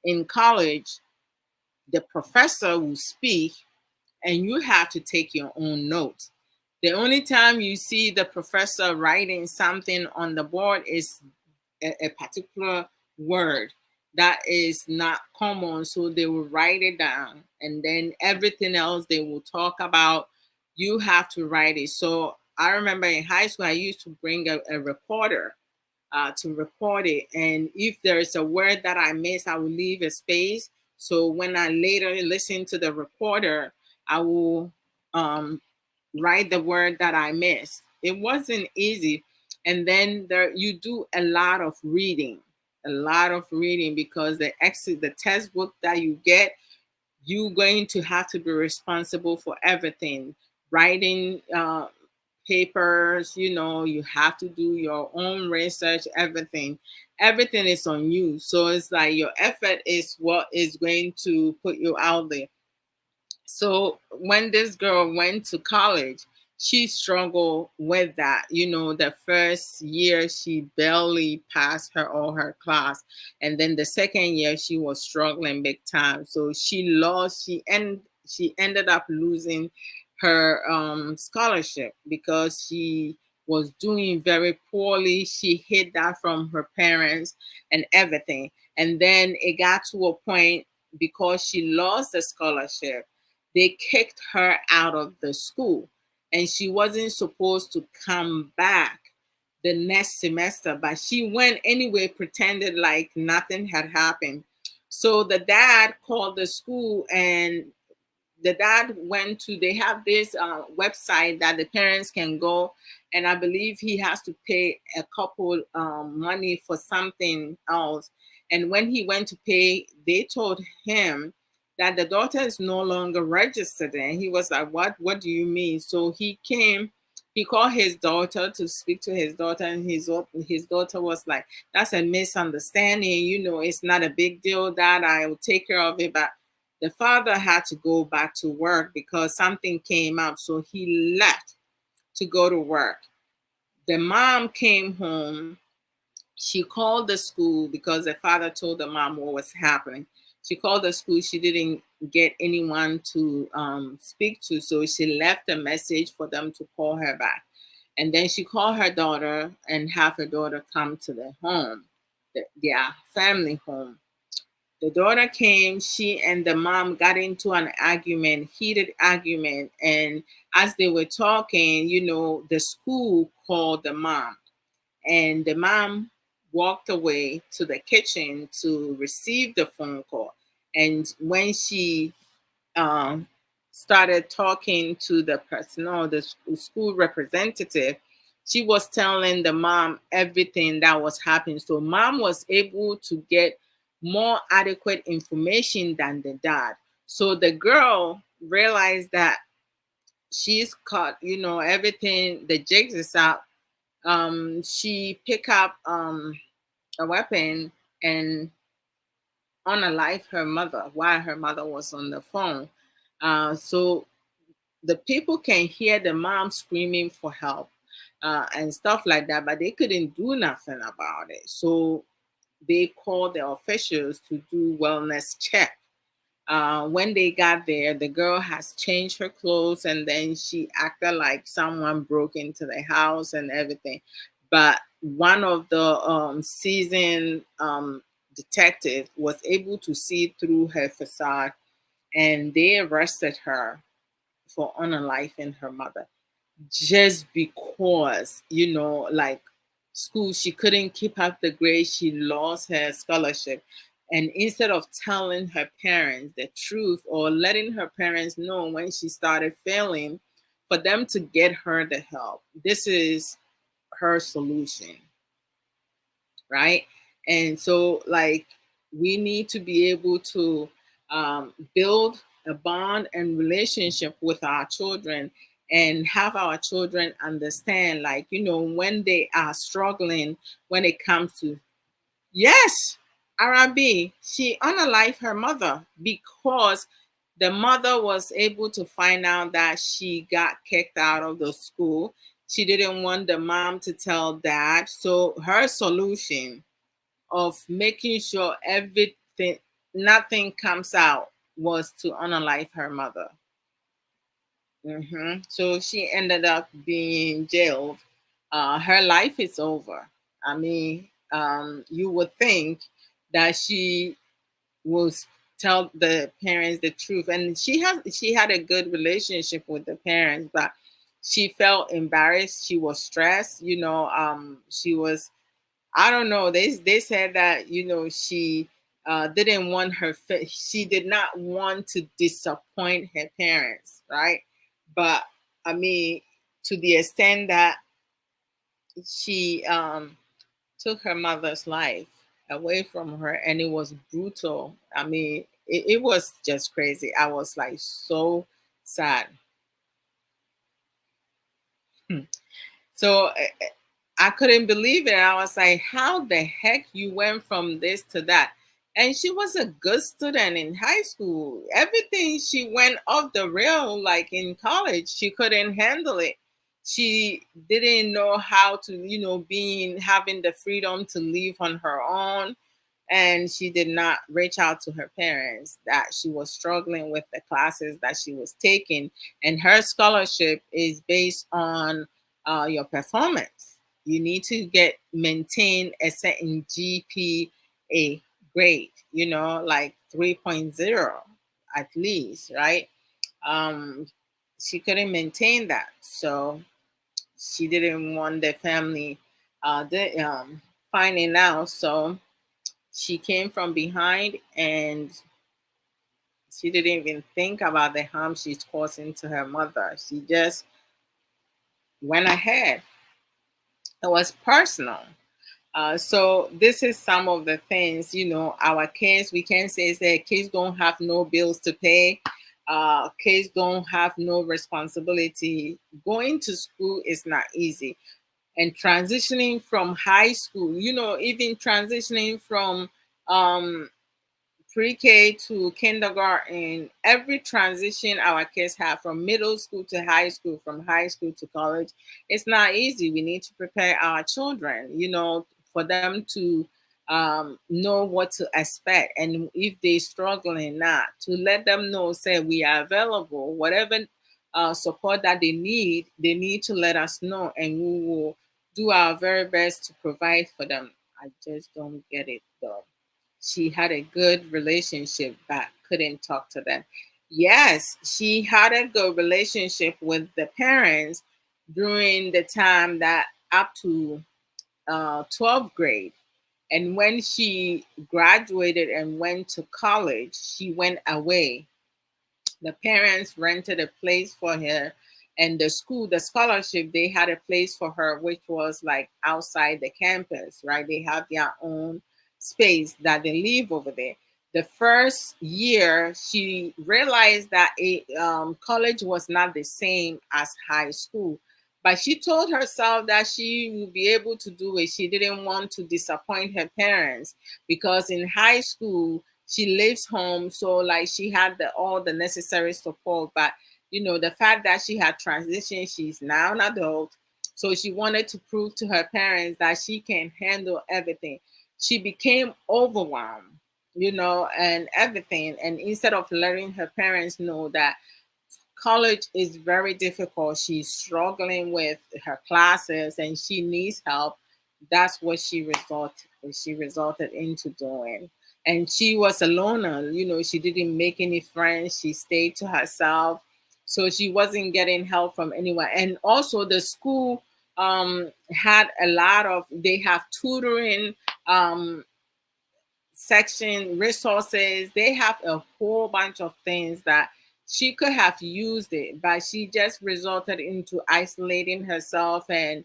In college, the professor will speak and you have to take your own notes. The only time you see the professor writing something on the board is a particular word that is not common. So they will write it down, and then everything else they will talk about, you have to write it. So I remember in high school, I used to bring a recorder to record it. And if there's a word that I miss, I will leave a space. So when I later listen to the recorder, I will um, write the word that I missed. It wasn't easy. And then there you do a lot of reading because the textbook that you get, you're going to have to be responsible for everything. Writing papers, you have to do your own research, everything is on you. So it's like your effort is what is going to put you out there. So when this girl went to college, she struggled with that. The first year she barely passed her class, and then the second year she was struggling big time. So she ended up losing her scholarship because she was doing very poorly. She hid that from her parents and everything. And then it got to a point, because she lost the scholarship, they kicked her out of the school, and she wasn't supposed to come back the next semester, but she went anyway, pretended like nothing had happened. So the dad called the school, and the dad went to, they have this website that the parents can go, and I believe he has to pay a couple money for something else. And when he went to pay, they told him that the daughter is no longer registered. And he was like, what do you mean? So he called his daughter to speak to his daughter, and his daughter was like, that's a misunderstanding, it's not a big deal, that I will take care of it. But the father had to go back to work because something came up. So he left to go to work. The mom came home. She called the school because the father told the mom what was happening. She called the school. She didn't get anyone to speak to. So she left a message for them to call her back. And then she called her daughter and have her daughter come to the home, their family home. The daughter came, she and the mom got into an argument, heated argument. And as they were talking, the school called the mom. And the mom walked away to the kitchen to receive the phone call. And when she um, started talking to the personnel, the school representative, she was telling the mom everything that was happening. So mom was able to get more adequate information than the dad. So the girl realized that she's caught, everything, the jigs is up. She picked up a weapon and unalive her mother while her mother was on the phone. So the people can hear the mom screaming for help and stuff like that, but they couldn't do nothing about it. So they called the officials to do wellness check. When they got there, the girl has changed her clothes, and then she acted like someone broke into the house and everything. But one of the seasoned detective was able to see through her facade, and they arrested her for unaliving her mother, just because, like school, she couldn't keep up the grades, she lost her scholarship. And instead of telling her parents the truth or letting her parents know when she started failing, for them to get her the help, this is her solution, right? And so, like, we need to be able to build a bond and relationship with our children, and have our children understand, like, when they are struggling, when it comes to, yes, Arabi, she unalived her mother because the mother was able to find out that she got kicked out of the school. She didn't want the mom to tell dad. So her solution of making sure everything, nothing comes out, was to unalive her mother. So she ended up being jailed. Her life is over. I mean, you would think that she will tell the parents the truth, and she had a good relationship with the parents, but she felt embarrassed. She was stressed. She was, I don't know. They said that she didn't want she did not want to disappoint her parents, right? But I mean, to the extent that she took her mother's life away from her, and it was brutal. I mean, it was just crazy. I was like so sad. So I couldn't believe it. I was like, how the heck you went from this to that? And she was a good student in high school. Everything, she went off the rail like in college. She couldn't handle it. She didn't know how to, being having the freedom to live on her own, and she did not reach out to her parents that she was struggling with the classes that she was taking. And her scholarship is based on your performance. You need to maintain a certain GPA grade, like 3.0 at least, right? um she couldn't maintain that, so she didn't want the family finding out. So she came from behind, and she didn't even think about the harm she's causing to her mother. She just went ahead. It was personal. So this is some of the things, our kids, we can say is that kids don't have no bills to pay. Kids don't have no responsibility. Going to school is not easy. And transitioning from high school, even transitioning from um, pre-K to kindergarten, every transition our kids have from middle school to high school, from high school to college, it's not easy. We need to prepare our children, for them to know what to expect. And if they struggling not, to let them know, say we are available, whatever support that they need to let us know, and we will do our very best to provide for them. I just don't get it though. She had a good relationship but couldn't talk to them. Yes, she had a good relationship with the parents during the time that up to 12th grade. And when she graduated and went to college, she went away. The parents rented a place for her, and the school, the scholarship, they had a place for her which was like outside the campus, right? They have their own space that they live over there. The first year she realized that college was not the same as high school, but she told herself that she would be able to do it. She didn't want to disappoint her parents, because in high school she lives home, so like she had all the necessary support. But the fact that she had transitioned, she's now an adult, so she wanted to prove to her parents that she can handle everything. She became overwhelmed, and everything. And instead of letting her parents know that college is very difficult, she's struggling with her classes and she needs help, that's what she resulted into doing. And she was a loner, she didn't make any friends, she stayed to herself, so she wasn't getting help from anyone. And also the school had a lot of, they have tutoring section, resources. They have a whole bunch of things that she could have used it, but she just resulted into isolating herself and,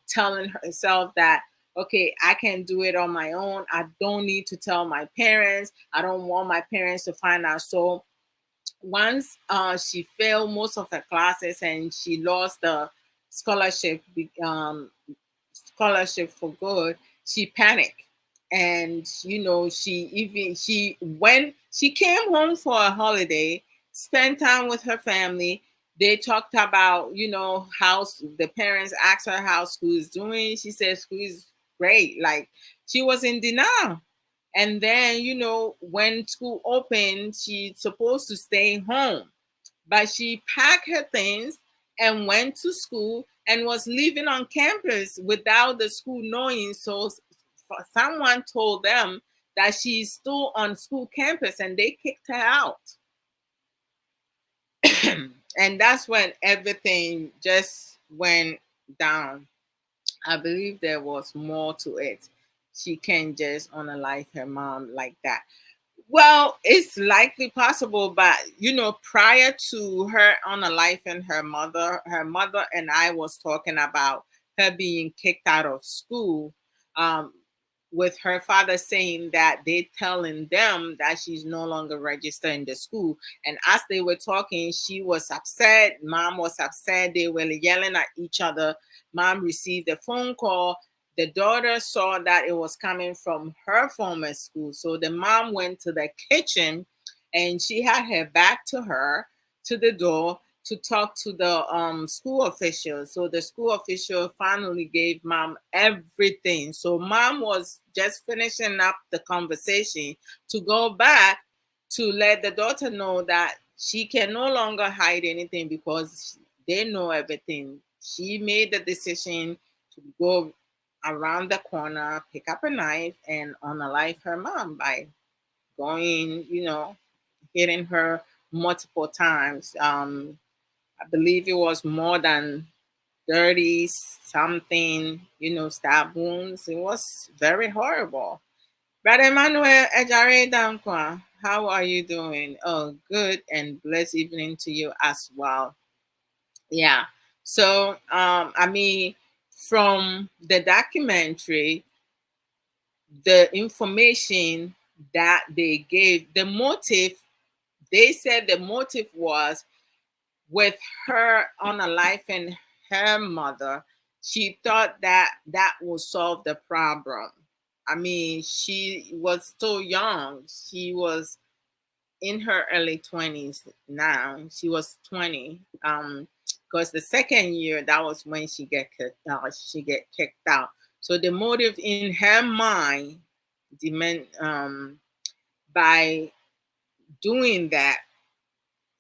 telling herself that, okay, I can do it on my own. I don't need to tell my parents. I don't want my parents to find out. So once she failed most of her classes and she lost the scholarship, scholarship for good, she panicked. And she when she came home for a holiday, spent time with her family. They talked about, how the parents asked her how school is doing. She said school is great. Like, she was in denial. And then, when school opened, she's supposed to stay home. But she packed her things and went to school and was living on campus without the school knowing. So someone told them that she's still on school campus and they kicked her out. And that's when everything just went down. I believe there was more to it. She can't just unalive her mom like that. Well, it's likely possible, but prior to her on a life and her mother and I was talking about her being kicked out of school, um, with her father saying that they telling them that she's no longer registered in the school. And as they were talking, she was upset. Mom was upset. They were yelling at each other. Mom received a phone call. The daughter saw that it was coming from her former school. So the mom went to the kitchen and she had her back to her, to the door, to talk to the school official. So the school official finally gave mom everything. So mom was just finishing up the conversation to go back to let the daughter know that she can no longer hide anything because they know everything. She made the decision to go around the corner, pick up a knife, and unalive her mom by going, hitting her multiple times. I believe it was more than 30 something, stab wounds. It was very horrible. Brother Emmanuel Ejare Dankwa, how are you doing? Oh, good and blessed evening to you as well. Yeah. So, from the documentary, the information that they gave, the motive, they said the motive was with her on a life and her mother. She thought that that would solve the problem. She was so young. She was in her early 20s now. She was 20. Because the second year, that was when she get kicked out. So the motive in her mind, demand by doing that,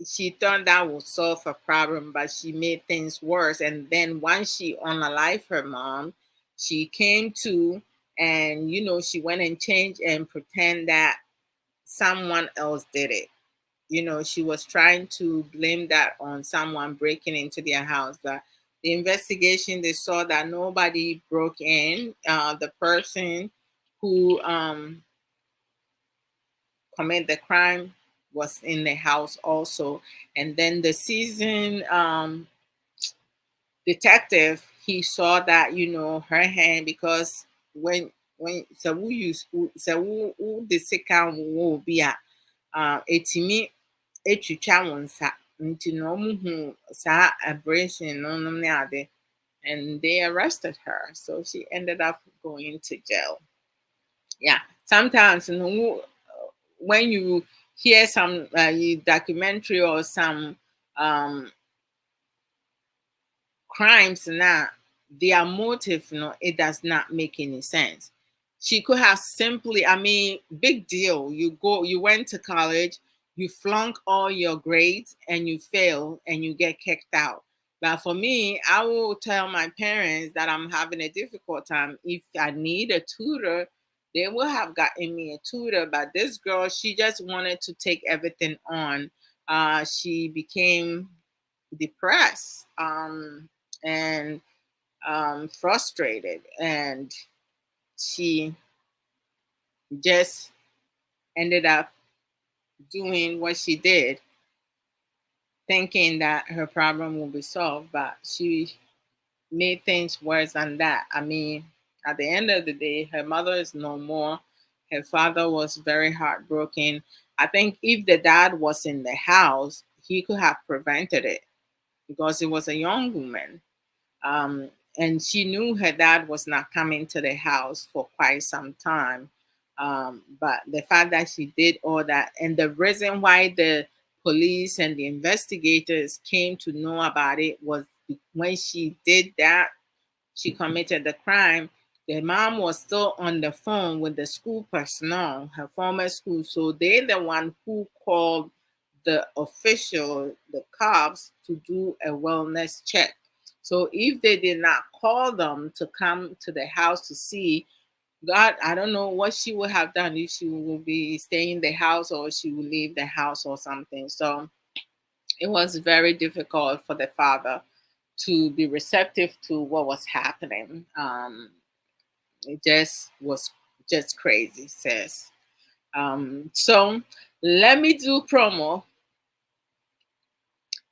she thought that would solve a problem, but she made things worse. And then once she unalived her mom, she came to, and she went and changed and pretend that someone else did it. She was trying to blame that on someone breaking into their house. The investigation, they saw that nobody broke in. The person who committed the crime was in the house also. And then the season detective, he saw that her hand, because when so we use so the second will be a etimi etwitwa wo nsa nti na ɔmo hu saa abrasion no no ne ade, and they arrested her, so she ended up going to jail. Yeah, sometimes when you hear some documentary or some um crimes now, their motive, it does not make any sense. She could have simply, big deal. You went to college, you flunk all your grades and you fail and you get kicked out. But for me, I will tell my parents that I'm having a difficult time. If I need a tutor, they will have gotten me a tutor. But this girl, she just wanted to take everything on. She became depressed, and frustrated, and she just ended up doing what she did, thinking that her problem will be solved, but she made things worse than that. At the end of the day, her mother is no more. Her father was very heartbroken. I think if the dad was in the house, he could have prevented it because it was a young woman. Um, and she knew her dad was not coming to the house for quite some time. But the fact that she did all that, and the reason why the police and the investigators came to know about it was when she did that, she committed the crime. The mom was still on the phone with the school personnel, her former school. So they're the one who called the official, the cops, to do a wellness check. So if they did not call them to come to the house to see, God, I don't know what she would have done, if she would be staying in the house or she would leave the house or something. So it was very difficult for the father to be receptive to what was happening. It just was just crazy, sis. So let me do promo.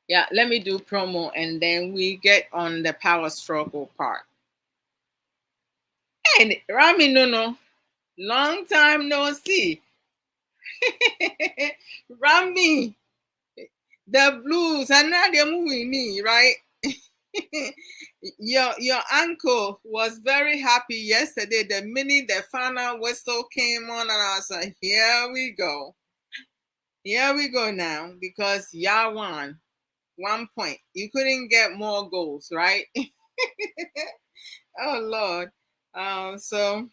Yeah, let me do promo and then we get on the power struggle part. And Rami, no, long time no see. Rami, the blues, and now they're moving me, right? Your uncle was very happy yesterday. The minute the final whistle came on, and I was like, here we go. Here we go now, because y'all won 1 point. You couldn't get more goals, right? Oh Lord. So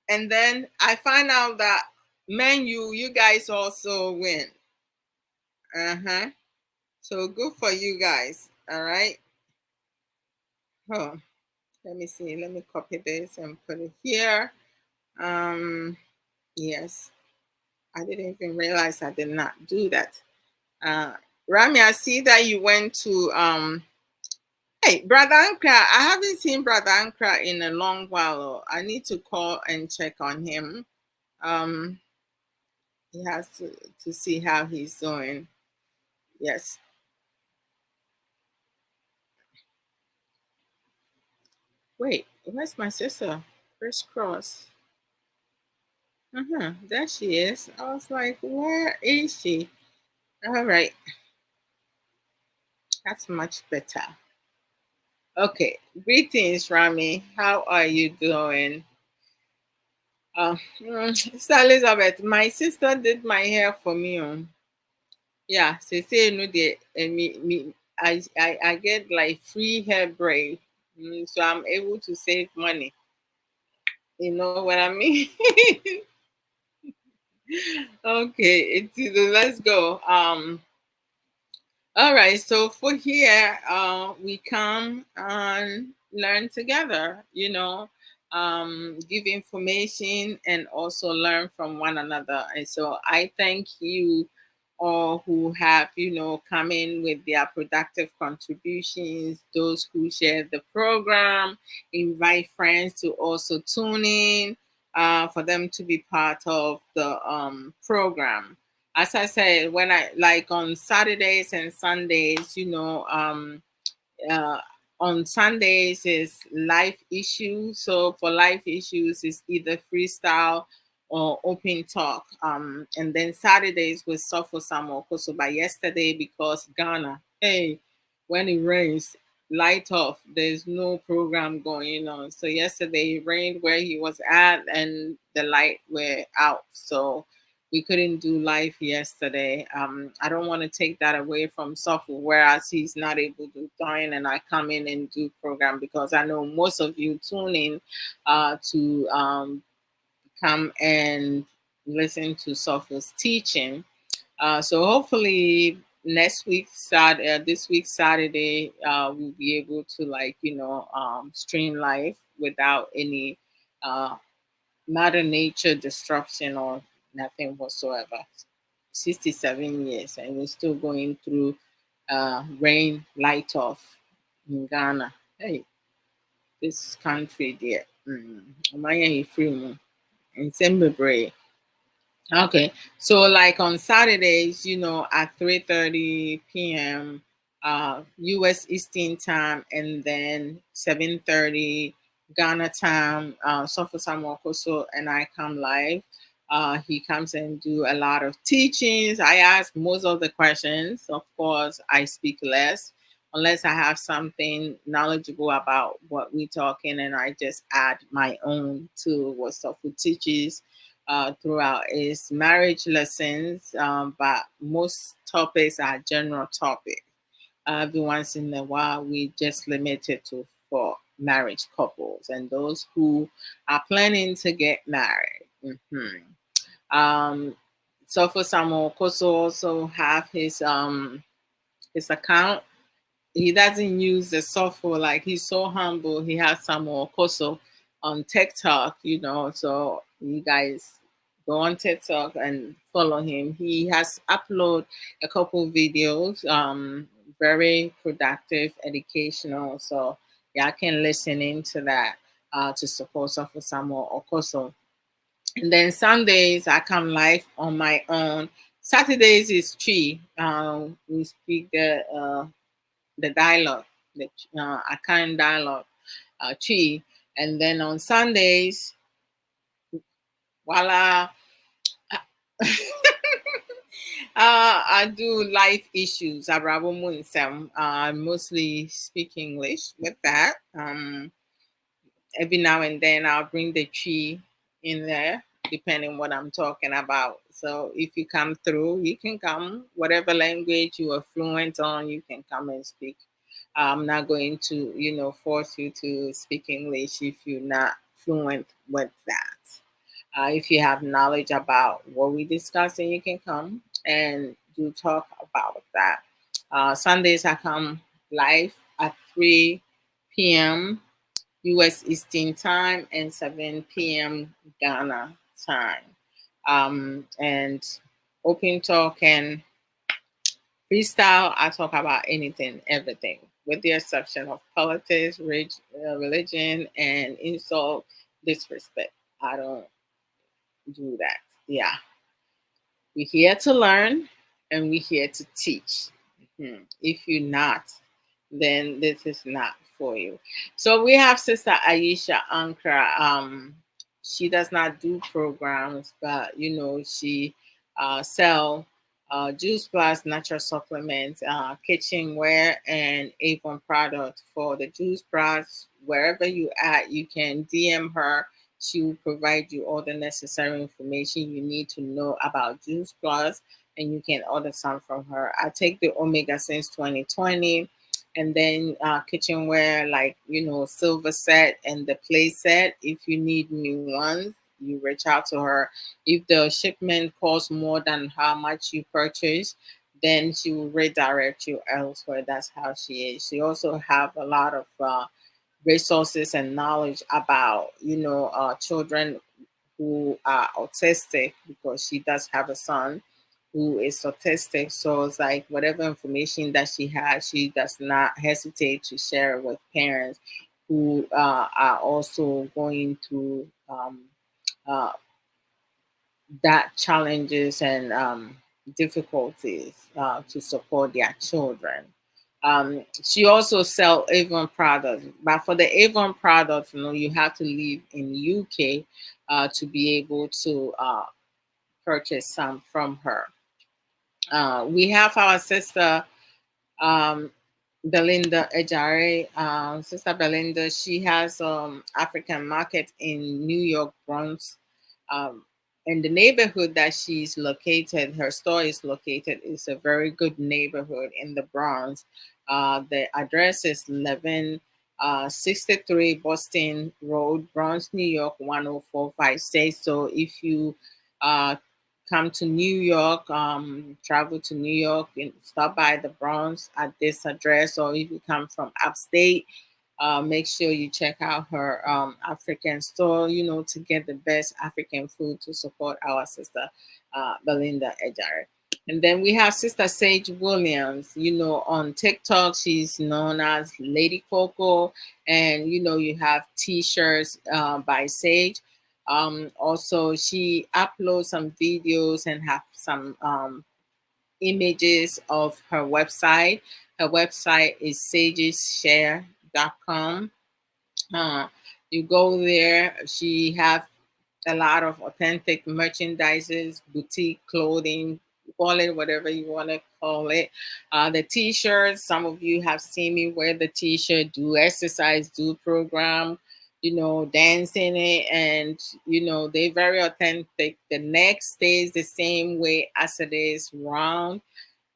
and then I find out that you guys also win. Uh-huh. So good for you guys. All right. Oh, let me see. Let me copy this and put it here. Yes. I didn't even realize I did not do that. Rami, I see that you went to hey, Brother Ankra. I haven't seen Brother Ankra in a long while. I need to call and check on him. Um, he has to see how he's doing. Yes. Wait, where's my sister? Crisscross. Uh-huh. There she is. I was like, where is she? All right. That's much better. Okay. Greetings, Rami. How are you doing? Sister Elizabeth, my sister did my hair for me. Yeah, say no the I get like free hair braid. So I'm able to save money. You know what I mean? Okay, let's go. All right, so for here, we come and learn together, give information and also learn from one another. And so I thank you all who have, come in with their productive contributions, those who share the program, invite friends to also tune in for them to be part of the program. As I said, when I like on Saturdays and Sundays, uh, on Sundays is life issues. So for life issues, it's either freestyle or open talk. And then Saturdays we suffer some more. So by yesterday, because Ghana, hey, when it rains, light off. There's no program going on. So yesterday it rained where he was at, and the light were out. So we couldn't do live yesterday. I don't want to take that away from Suffolk, whereas he's not able to join and I come in and do program, because I know most of you tune in to come and listen to Suffolk's teaching. So hopefully this week Saturday, we'll be able to stream live without any Mother Nature disruption or nothing whatsoever. 67 years, and we're still going through rain light off in Ghana. Hey, this country there. Amaya free Nsem bebree. Okay, so like on Saturdays, at 3:30 p.m. U.S. Eastern time, and then 7:30 Ghana time. Sofa Samokoso and I come live. He comes and do a lot of teachings. I ask most of the questions. Of course, I speak less unless I have something knowledgeable about what we're talking, and I just add my own to what Sofa teaches throughout is marriage lessons, but most topics are general topics. Every once in a while, we just limit it to 4. marriage couples and those who are planning to get married. Um, so for Samuel Koso also have his account. He doesn't use the software, like he's so humble. He has Samuel Koso on TikTok, so you guys go on TikTok and follow him. He has uploaded a couple videos, very productive, educational. So yeah, I can listen into that to support for Samuel Okoso. And then Sundays I come live on my own. Saturdays is Chi. We speak the dialogue, the Akan dialogue, Chi. And then on Sundays, voila, I do life issues. Abrabo Nsem. I mostly speak English with that. Every now and then I'll bring the Chi in there, depending what I'm talking about. So if you come through, you can come. Whatever language you are fluent on, you can come and speak. I'm not going to, force you to speak English if you're not fluent with that. If you have knowledge about what we discuss, then you can come and do talk about that. Sundays I come live at 3 p.m. US Eastern Time and 7 p.m. Ghana time. And open talk and freestyle, I talk about anything, everything, with the exception of politics, religion, and insult, disrespect. I don't do that. Yeah. We're here to learn and we're here to teach. If you're not, then this is not for you. So we have Sister Aisha Ankara. She does not do programs, but she sell juice plus natural supplements, kitchenware, and Avon product for the juice plus. Wherever you at, you can DM her. She will provide you all the necessary information you need to know about Juice Plus, and you can order some from her. I take the Omega since 2020, and then kitchenware like silver set and the plate set. If you need new ones, you reach out to her. If the shipment costs more than how much you purchase, then she will redirect you elsewhere. That's how she is. She also have a lot of resources and knowledge about children who are autistic, because she does have a son who is autistic. So it's like whatever information that she has, she does not hesitate to share with parents who are also going through uh, that challenges and difficulties to support their children. She also sell Avon products, but for the Avon products, you have to live in UK to be able to purchase some from her. We have our sister um, Belinda Ejare. Sister Belinda, she has African market in New York, Bronx. Um, in the neighborhood that she's located, her store is located, is a very good neighborhood in the Bronx. The address is 1163 Boston Road, Bronx, New York, 10456. So if you uh, come to New York, travel to New York, and stop by the Bronx at this address, or if you come from upstate, make sure you check out her African store, to get the best African food to support our sister Belinda Ejare. And then we have Sister Sage Williams, on TikTok, she's known as Lady Coco. And, you have t shirts by Sage. Also, she uploads some videos and have some images of her website. Her website is sageshare.com. You go there, she have a lot of authentic merchandises, boutique clothing, call it whatever you want to call it. The t-shirts, some of you have seen me wear the t-shirt, do exercise, do program, dance in it, and they're very authentic. The neck stays the same way as it is, round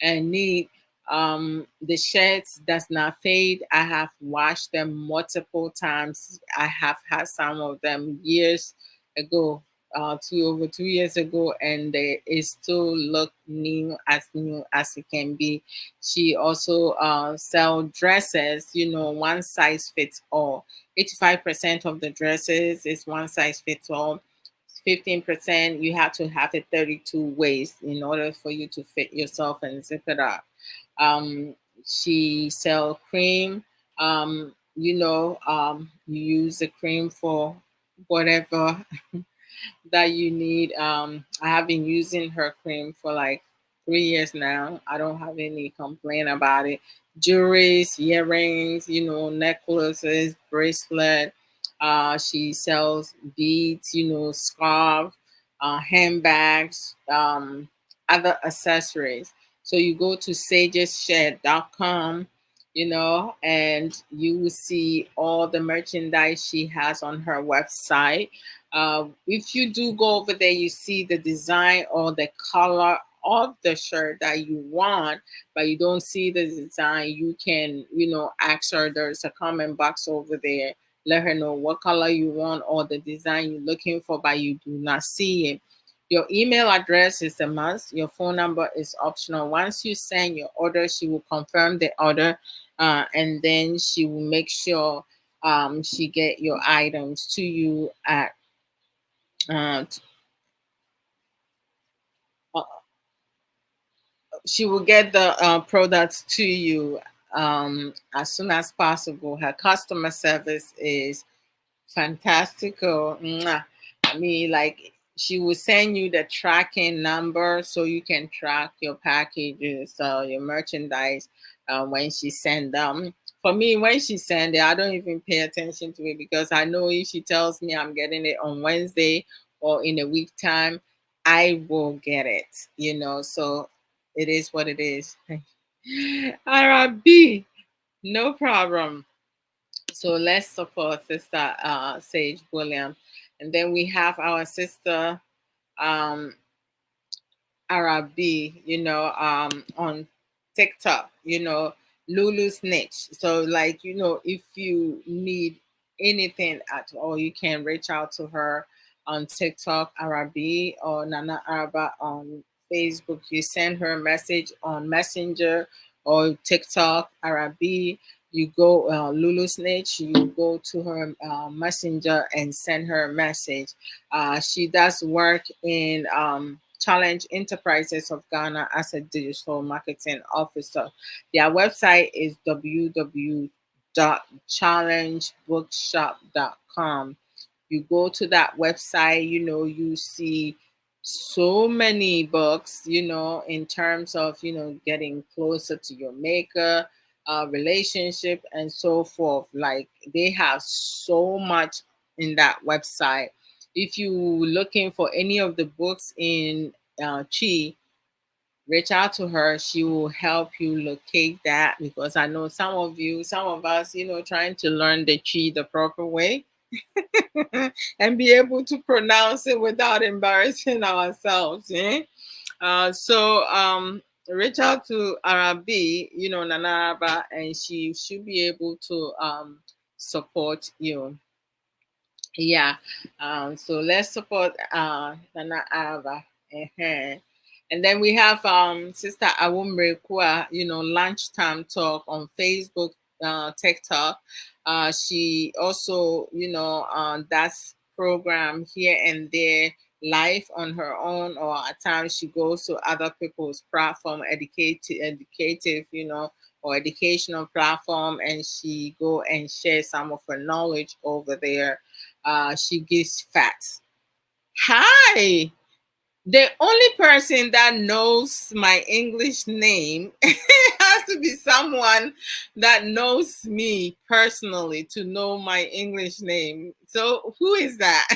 and neat. The shirts does not fade. I have washed them multiple times. I have had some of them years ago, over 2 years ago, and they it still look new as it can be. She also sell dresses, one size fits all. 85% of the dresses is one size fits all. 15% you have to have a 32 waist in order for you to fit yourself and zip it up. um, she sell cream. You use the cream for whatever that you need. I have been using her cream for like 3 years now. I don't have any complaint about it. Jewelries, earrings, necklaces, bracelet. She sells beads, scarf, handbags, other accessories. So you go to sageshed.com, and you will see all the merchandise she has on her website. If you do go over there, you see the design or the color of the shirt that you want, but you don't see the design, you can, ask her. There's a comment box over there. Let her know what color you want or the design you're looking for, but you do not see it. Your email address is a must. Your phone number is optional. Once you send your order, she will confirm the order, and then she will make sure she get your items to you at t- uh, she will get the products to you as soon as possible. Her customer service is fantastical. Mwah. I mean, like, she will send you the tracking number so you can track your packages, your merchandise, when she send them. For me, when she send it, I don't even pay attention to it because I know if she tells me I'm getting it on Wednesday or in a week time, I will get it. So it is what it is. All right, B, no problem. So let's support Sister Sage William. And then we have our sister um, Arabi, on TikTok, Lulu's niche. So, like, if you need anything at all, you can reach out to her on TikTok, Arabi, or Nana Araba on Facebook. You send her a message on Messenger or TikTok, Arabi. You go Lulu's niche. You go to her Messenger and send her a message. She does work in Challenge Enterprises of Ghana as a digital marketing officer. Their website is www.challengebookshop.com. You go to that website, you see so many books, in terms of, getting closer to your maker, relationship, and so forth. Like, they have so much in that website. If you looking for any of the books in Chi, reach out to her. She will help you locate that, because I know some of us, trying to learn the Chi the proper way and be able to pronounce it without embarrassing ourselves. So reach out to Arabi, Nana Araba, and she should be able to support you. Yeah. So let's support Nana Araba. Uh-huh. And then we have Sister Awumre Kwa, lunchtime talk on Facebook, TikTok. She also, does program here and there live on her own, or at times she goes to other people's platform, educative, or educational platform, and she go and share some of her knowledge over there. She gives facts. Hi. The only person that knows my English name has to be someone that knows me personally to know my English name. So who is that?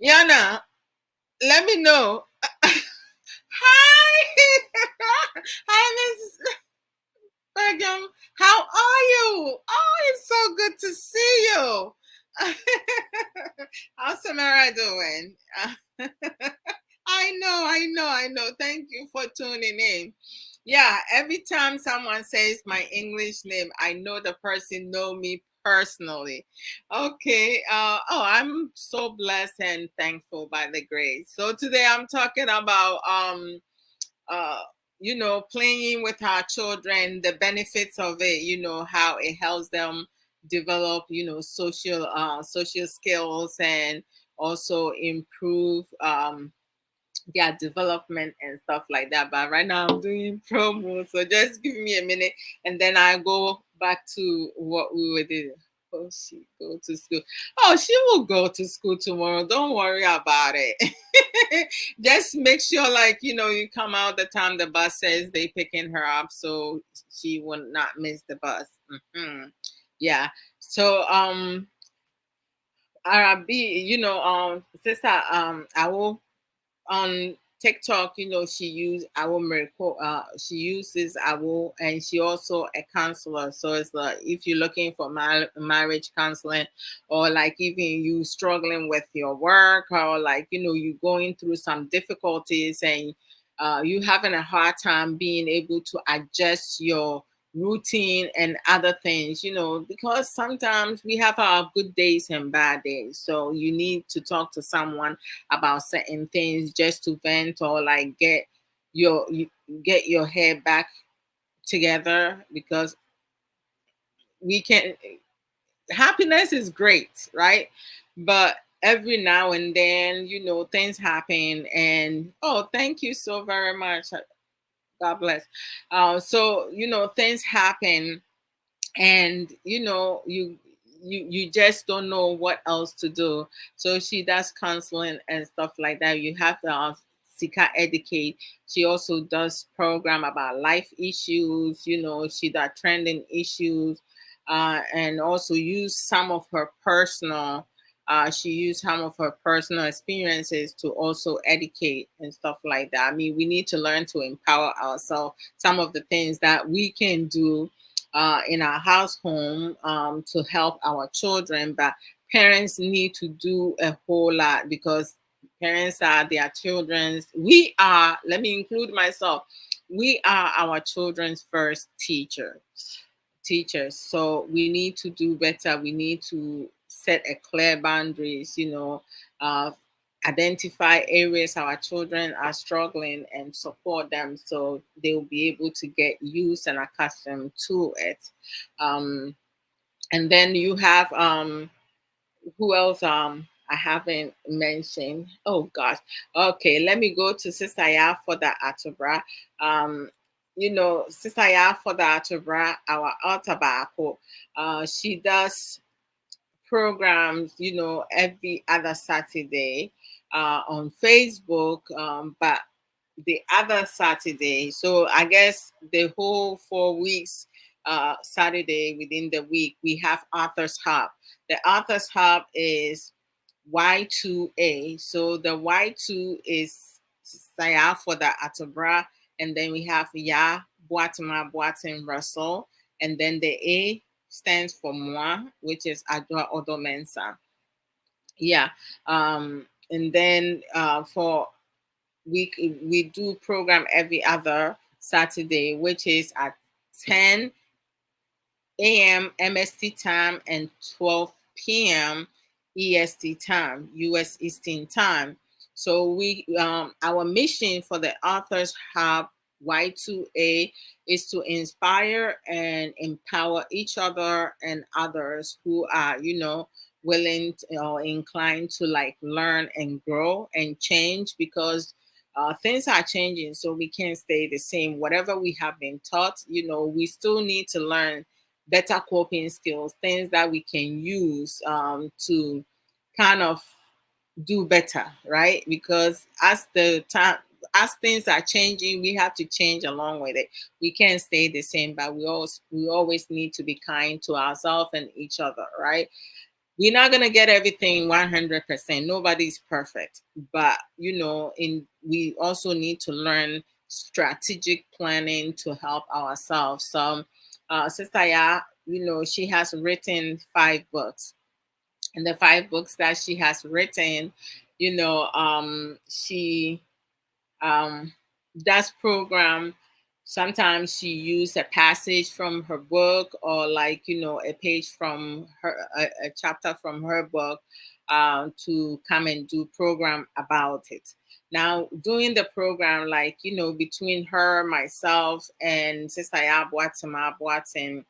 Yana, let me know. Hi. Hi, Miss Bergam. How are you? Oh, it's so good to see you. How's Samara doing? I know, I I know. Thank you for tuning in. Yeah, every time someone says my English name, I know the person know me personally. Okay. I'm so blessed and thankful by the grace. So today I'm talking about uh playing with our children, the benefits of it, how it helps them develop, social skills, and also improve their development and stuff like that. But right now I'm doing promo, so just give me a minute, and then I go back to what we were doing. Oh, she go to school. Oh, she will go to school tomorrow. Don't worry about it. Just make sure, like, you come out the time the bus says they picking her up, so she will not miss the bus. Yeah. So Arabi, sister, I will on TikTok, she uses Awo, and she also a counselor. So it's like if you're looking for marriage counseling, or like even you struggling with your work, or like you going through some difficulties, and you having a hard time being able to adjust your routine and other things, because sometimes we have our good days and bad days. So you need to talk to someone about certain things, just to vent, or like get your hair back together, because we can happiness is great, right? But every now and then, things happen, and oh, thank you so very much. God bless. So things happen, and you just don't know what else to do. So she does counseling and stuff like that. You have to Sika educate. She also does program about life issues. She does trending issues, and also use some of her personal she used some of her personal experiences to also educate and stuff like that. I mean, we need to learn to empower ourselves. Some of the things that we can do in our household to help our children, but parents need to do a whole lot, because parents are their children's. We are, let me include myself, we are our children's first teachers. So we need to do better. We need to set a clear boundaries, uh, identify areas our children are struggling, and support them, so they will be able to get used and accustomed to it. Um, and then you have who else I haven't mentioned? Oh gosh. Okay, let me go to Sister Ya for the Atubra. Sister Ya for the Atubra, our Altabako. She does programs, every other Saturday on Facebook, but the other Saturday. So I guess the whole 4 weeks, Saturday within the week, we have Authors Hub. The Authors Hub is Y2A. So the Y2 is Saya for the Atobra, and then we have Ya Boatima Boatin Russell, and then the A stands for Moi, which is Adwoa Odo Mensa. Yeah. And then for we do program every other Saturday, which is at 10 a.m. MST time and 12 p.m. EST time, US Eastern time. So we our mission for the Authors Hub Y2A is to inspire and empower each other and others who are, willing or inclined to like learn and grow and change, because things are changing, so we can't stay the same. Whatever we have been taught, we still need to learn better coping skills, things that we can use to kind of do better, right? Because as things are changing, we have to change along with it. We can't stay the same, but we always need to be kind to ourselves and each other, right? We're not gonna get everything 100%. Nobody's perfect, but we also need to learn strategic planning to help ourselves. So, Sister Ya, she has written 5 books, and the 5 books that she has written, she That program, sometimes she used a passage from her book, or like, a page from her, a chapter from her book, to come and do program about it. Now, doing the program, like, between her, myself, and Sister Boatin,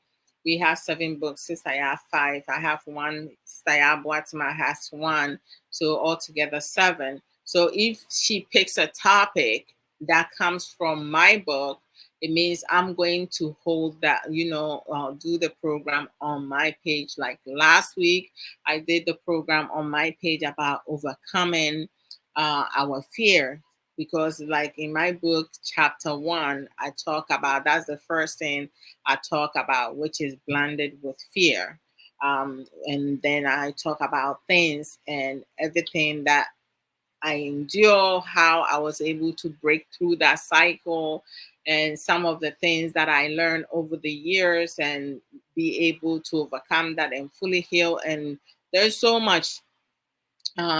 we have 7 books. Sister have 5. I have 1. Sister Boatima has 1. So altogether 7. So if she picks a topic that comes from my book, it means I'm going to hold that, do the program on my page. Like last week, I did the program on my page about overcoming our fear. Because, like in my book, chapter 1, I talk about, that's the first thing I talk about, which is blended with fear. And then I talk about things and everything that I endure, how I was able to break through that cycle, and some of the things that I learned over the years, and be able to overcome that and fully heal. And there's so much.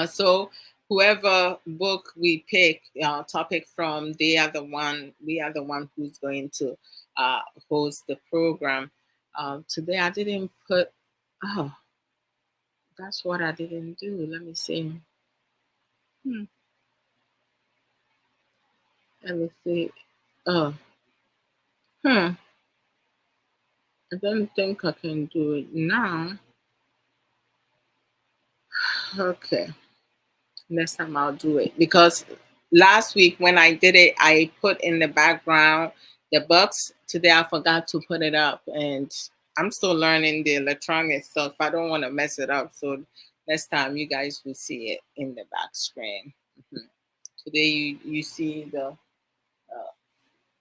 So whoever book we pick, topic from, they are the one. We are the one who's going to host the program. Today I didn't put. Oh, that's what I didn't do. Let me see. Hmm. Let me see. Oh. Hmm. I don't think I can do it now. Okay. Next time I'll do it. Because last week when I did it, I put in the background the books. Today I forgot to put it up. And I'm still learning the electronic stuff. I don't want to mess it up. So next time you guys will see it in the back screen. Mhm. Today you see the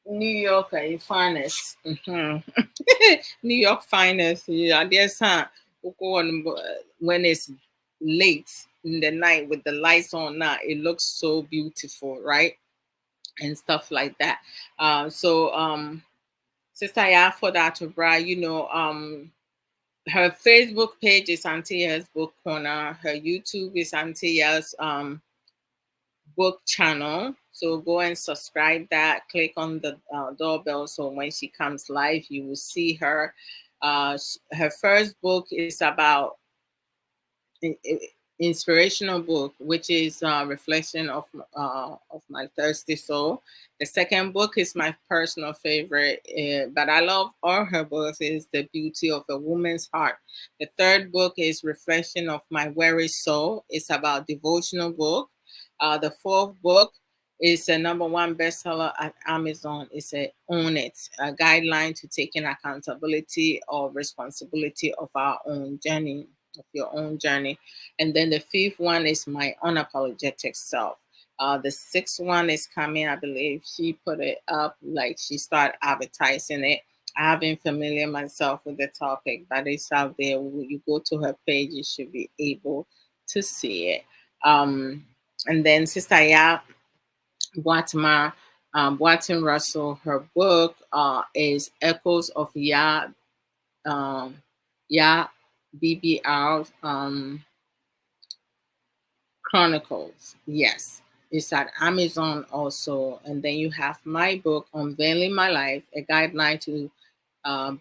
New York finest. New York finest. Yeah, there's when it's late in the night with the lights on now, it looks so beautiful, right? And stuff like that. Sister Adwoa, her Facebook page is Antia's Book Corner. Her YouTube is Antia's book channel. So go and subscribe that. Click on the doorbell so when she comes live, you will see her. Her first book is about inspirational book, which is reflection of my thirsty soul. The second book is my personal favorite, but I love all her books. Is The Beauty of a Woman's Heart. The third book is Reflection of My Weary Soul. It's about devotional book. The fourth book is a #1 bestseller at Amazon. It's a Own It, a guideline to taking accountability or responsibility of our own journey, of your own journey. And then the fifth one is My Unapologetic Self. The sixth one is coming, I believe. She put it up, like she started advertising it. I haven't familiar myself with the topic, but it's out there. When you go to her page, you should be able to see it. And then Sister Boatima, Boatin Russell, her book is Echoes of um, Ya BBR Chronicles. Yes, it's at Amazon also. And then you have my book, Unveiling My Life, a guideline to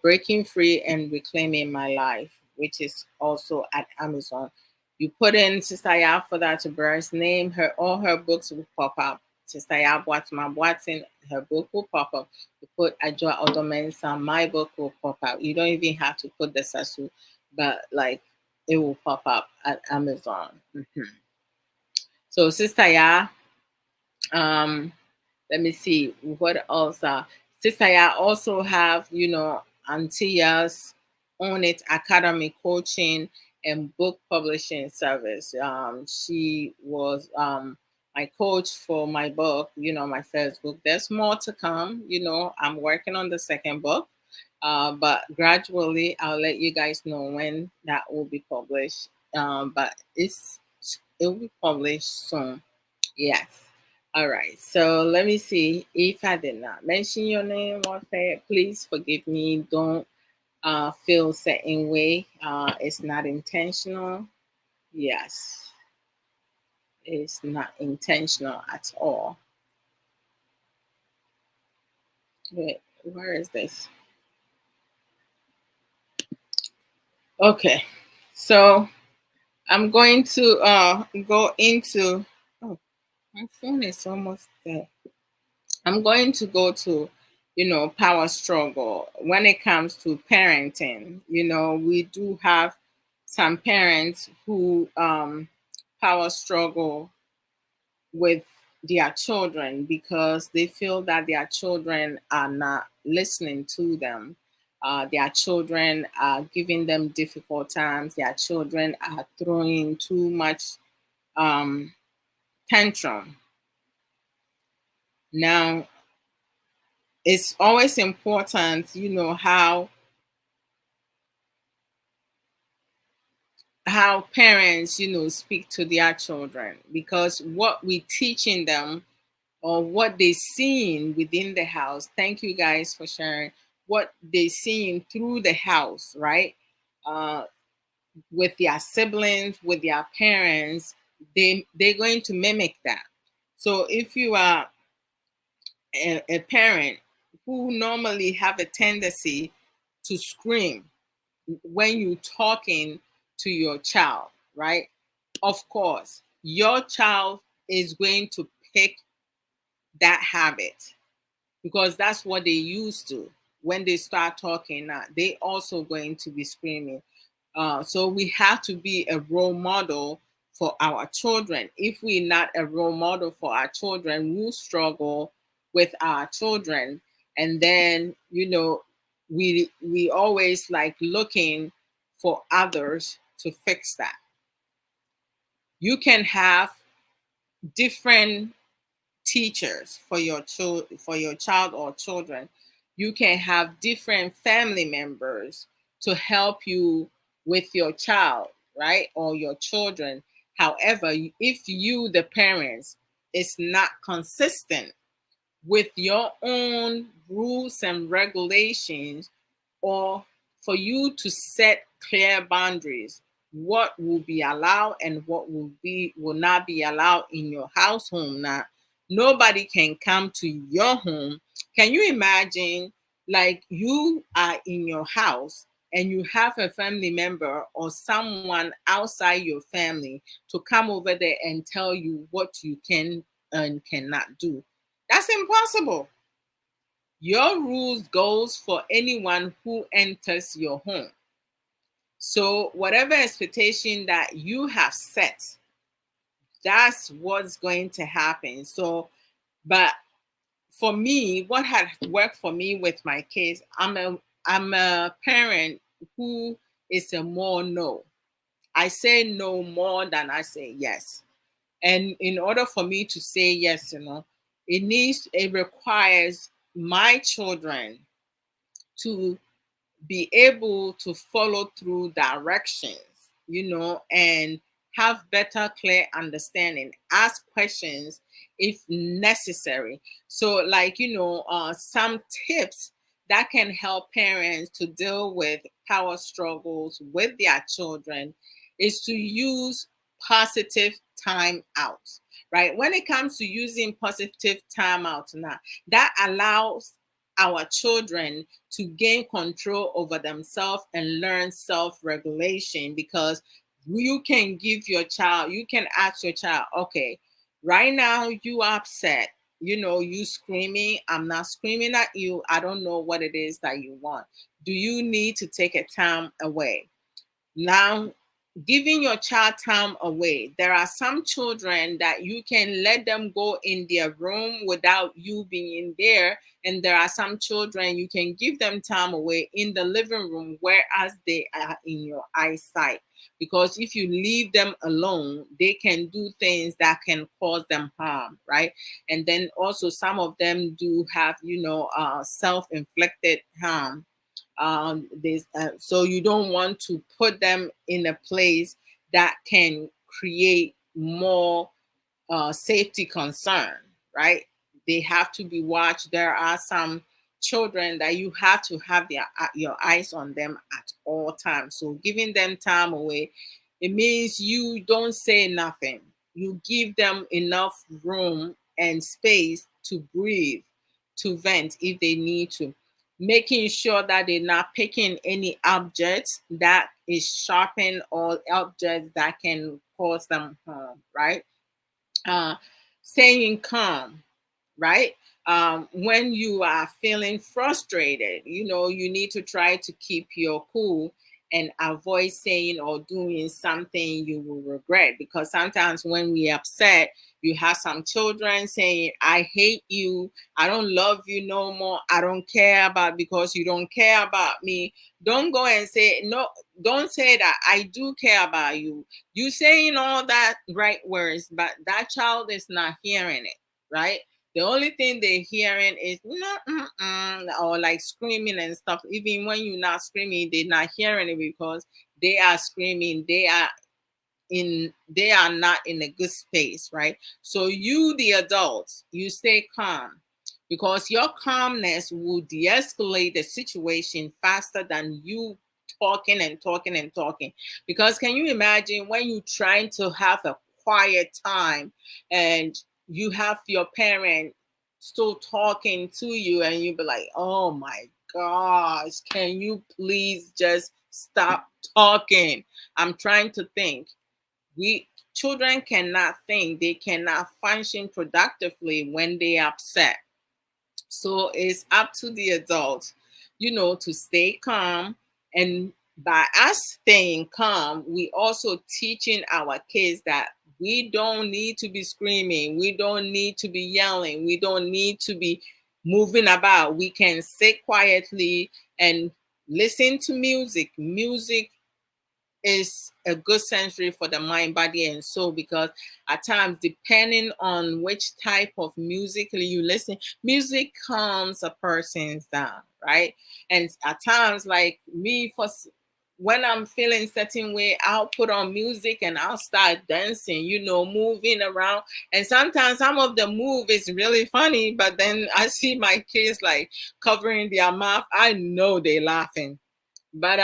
Breaking Free and Reclaiming My Life, which is also at Amazon. You put in Sister Adwoa Odo's name, all her books will pop up. Sister Boatin, her book will pop up. You put Adwoa Odo, my book will pop up. You don't even have to put the Sasu, but like it will pop up at Amazon. So Sister um, let me see what else. Sister also have, Antia's Own It Academy coaching and book publishing service. She was my coach for my book, my first book. There's more to come. I'm working on the second book. But gradually, I'll let you guys know when that will be published. But it will be published soon. Yes. All right. So let me see. If I did not mention your name, please forgive me. Don't feel certain way. It's not intentional. Yes, it's not intentional at all. Wait, where is this? Okay. So I'm going to go into, oh, my phone is almost there. I'm going to go to, power struggle when it comes to parenting. We do have some parents who power struggle with their children because they feel that their children are not listening to them. Their children are giving them difficult times. Their children are throwing too much um, tantrum. Now, it's always important, how parents, speak to their children, because what we teaching them or what they seeing within the house. Thank you guys for sharing what they seeing through the house, right? Uh, with their siblings, with their parents, they're going to mimic that. So if you are a parent who normally have a tendency to scream when you talking to your child, right? Of course, your child is going to pick that habit because that's what they used to. When they start talking now, they also going to be screaming. So we have to be a role model for our children. If we're not a role model for our children, we'll struggle with our children. And then, we always like looking for others to fix that. You can have different teachers for your child or children. You can have different family members to help you with your child, right, or your children. However, if you the parents is not consistent with your own rules and regulations, or for you to set clear boundaries, what will be allowed and what will not be allowed in your household. Now nobody can come to your home. Can you imagine, like, you are in your house and you have a family member or someone outside your family to come over there and tell you what you can and cannot do? That's impossible. Your rules goes for anyone who enters your home. So whatever expectation that you have set, that's what's going to happen. So, but for me, what had worked for me with my kids, I'm a parent who is a more no. I say no more than I say yes. And in order for me to say yes, it requires my children to be able to follow through directions, and have better, clear understanding, ask questions if necessary. So, like, some tips that can help parents to deal with power struggles with their children is to use positive time out, right? When it comes to using positive time out now, that allows our children to gain control over themselves and learn self-regulation, because you can ask your child, okay, right now you are upset, you screaming, I'm not screaming at you, I don't know what it is that you want. Do you need to take a time away? Now, giving your child time away. There are some children that you can let them go in their room without you being there. And there are some children you can give them time away in the living room, whereas they are in your eyesight. Because if you leave them alone, they can do things that can cause them harm, right? And then also, some of them do have, self inflicted harm. So you don't want to put them in a place that can create more safety concern, right? They have to be watched. There are some children that you have to have your eyes on them at all times. So giving them time away, it means you don't say nothing. You give them enough room and space to breathe. to vent if they need to. Making sure that they're not picking any objects that is sharpened or objects that can cause them harm, right? Uh, Staying calm, right? When you are feeling frustrated, you need to try to keep your cool and avoid saying or doing something you will regret. Because sometimes when we upset, you have some children saying, I hate you, I don't love you no more, I don't care about because you don't care about me. Don't go and say, no, don't say that I do care about you. You saying all that right words, but that child is not hearing it, right? The only thing they're hearing is no, or like screaming and stuff. Even when you're not screaming, they're not hearing it because they are screaming. They are not in a good space, right? So you, the adults, you stay calm because your calmness will de-escalate the situation faster than you talking and talking and talking. Because can you imagine when you're trying to have a quiet time and you have your parent still talking to you and you be like, oh my gosh, can you please just stop talking? I'm trying to think. We Children cannot think, they cannot function productively when they are upset. So it's up to the adults, to stay calm. And by us staying calm, we also teaching our kids that we don't need to be screaming, we don't need to be yelling, we don't need to be moving about. We can sit quietly and listen to music. Music is a good sensory for the mind, body, and soul, because at times, depending on which type of music you listen, music calms a person's down, right? And at times, like me, when I'm feeling certain way, I'll put on music and I'll start dancing, moving around. And sometimes some of the move is really funny, but then I see my kids like covering their mouth. I know they're laughing, but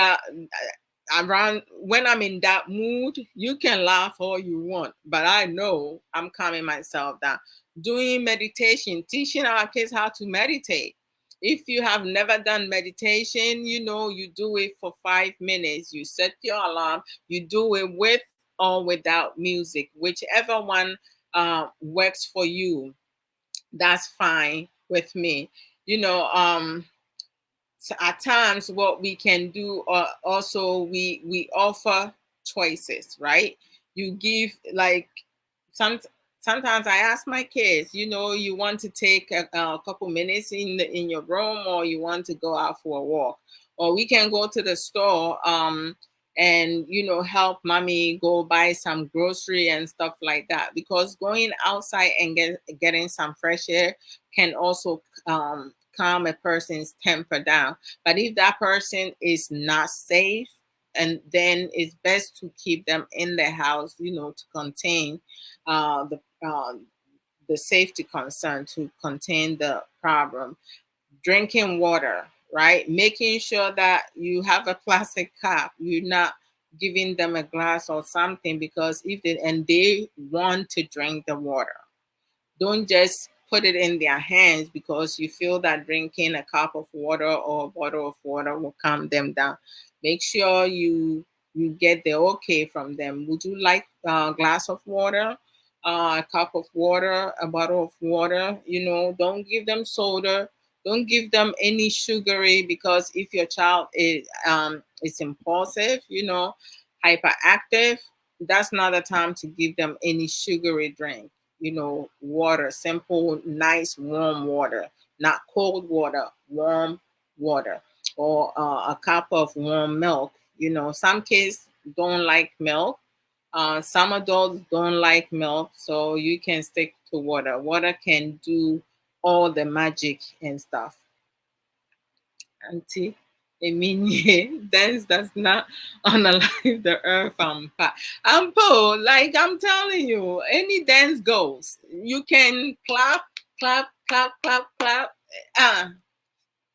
around when I'm in that mood, you can laugh all you want, but I know I'm calming myself down. Doing meditation, teaching our kids how to meditate. If you have never done meditation, you do it for 5 minutes. You set your alarm, you do it with or without music, whichever one works for you. That's fine with me. You know, so at times what we can do, also we offer choices, right? You give, like, some sometimes I ask my kids, you want to take a couple minutes in your room, or you want to go out for a walk, or we can go to the store, and help mommy go buy some grocery and stuff like that, because going outside and getting some fresh air can also calm a person's temper down. But if that person is not safe, and then it's best to keep them in the house, to contain uh, the um, the safety concern, to contain the problem. Drinking water, right? Making sure that you have a plastic cup. You're not giving them a glass or something, because if they want to drink the water, don't just put it in their hands because you feel that drinking a cup of water or a bottle of water will calm them down. Make sure you get the okay from them. Would you like a glass of water, a cup of water, a bottle of water? Don't give them soda. Don't give them any sugary, because if your child is impulsive, hyperactive, that's not the time to give them any sugary drink. Water, simple, nice, warm water, not cold water, warm water, or a cup of warm milk. Some kids don't like milk. Some adults don't like milk, so you can stick to water. Water can do all the magic and stuff. Auntie Eminie, dance does not unalive the earth. I'm po, like I'm telling you, any dance goes. You can clap, clap, clap, clap, clap. Uh,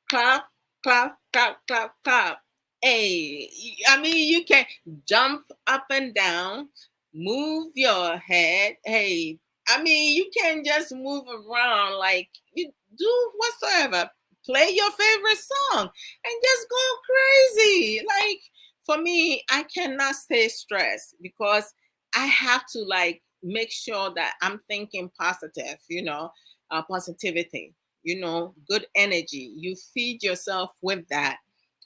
clap, clap, clap, clap, clap. Hey, I mean, you can jump up and down, move your head. Hey, I mean, you can just move around like you. do whatsoever. Play your favorite song and just go crazy. Like for me, I cannot stay stressed because I have to like make sure that I'm thinking positive, positivity, good energy. You feed yourself with that.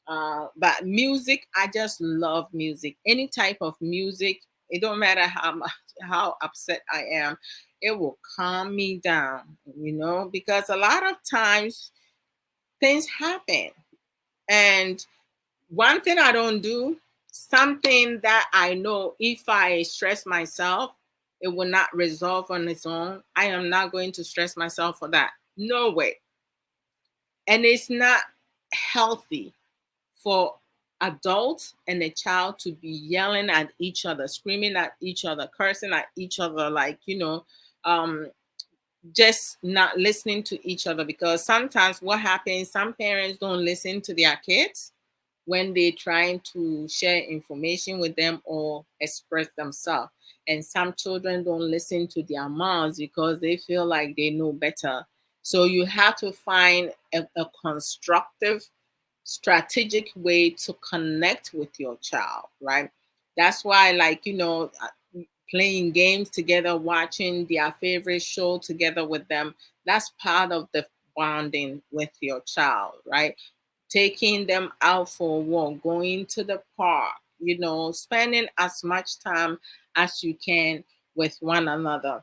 But music, I just love music. Any type of music, it don't matter how much, how upset I am, it will calm me down, because a lot of times things happen. And one thing I don't do, something that I know if I stress myself, it will not resolve on its own. I am not going to stress myself for that. No way. And it's not healthy for adults and a child to be yelling at each other, screaming at each other, cursing at each other, like, um, just not listening to each other. Because sometimes what happens, some parents don't listen to their kids when they're trying to share information with them or express themselves. And some children don't listen to their moms because they feel like they know better. So you have to find a constructive, strategic way to connect with your child, right? That's why, like, playing games together, watching their favorite show together with them, that's part of the bonding with your child, right? Taking them out for a walk, going to the park, spending as much time as you can with one another.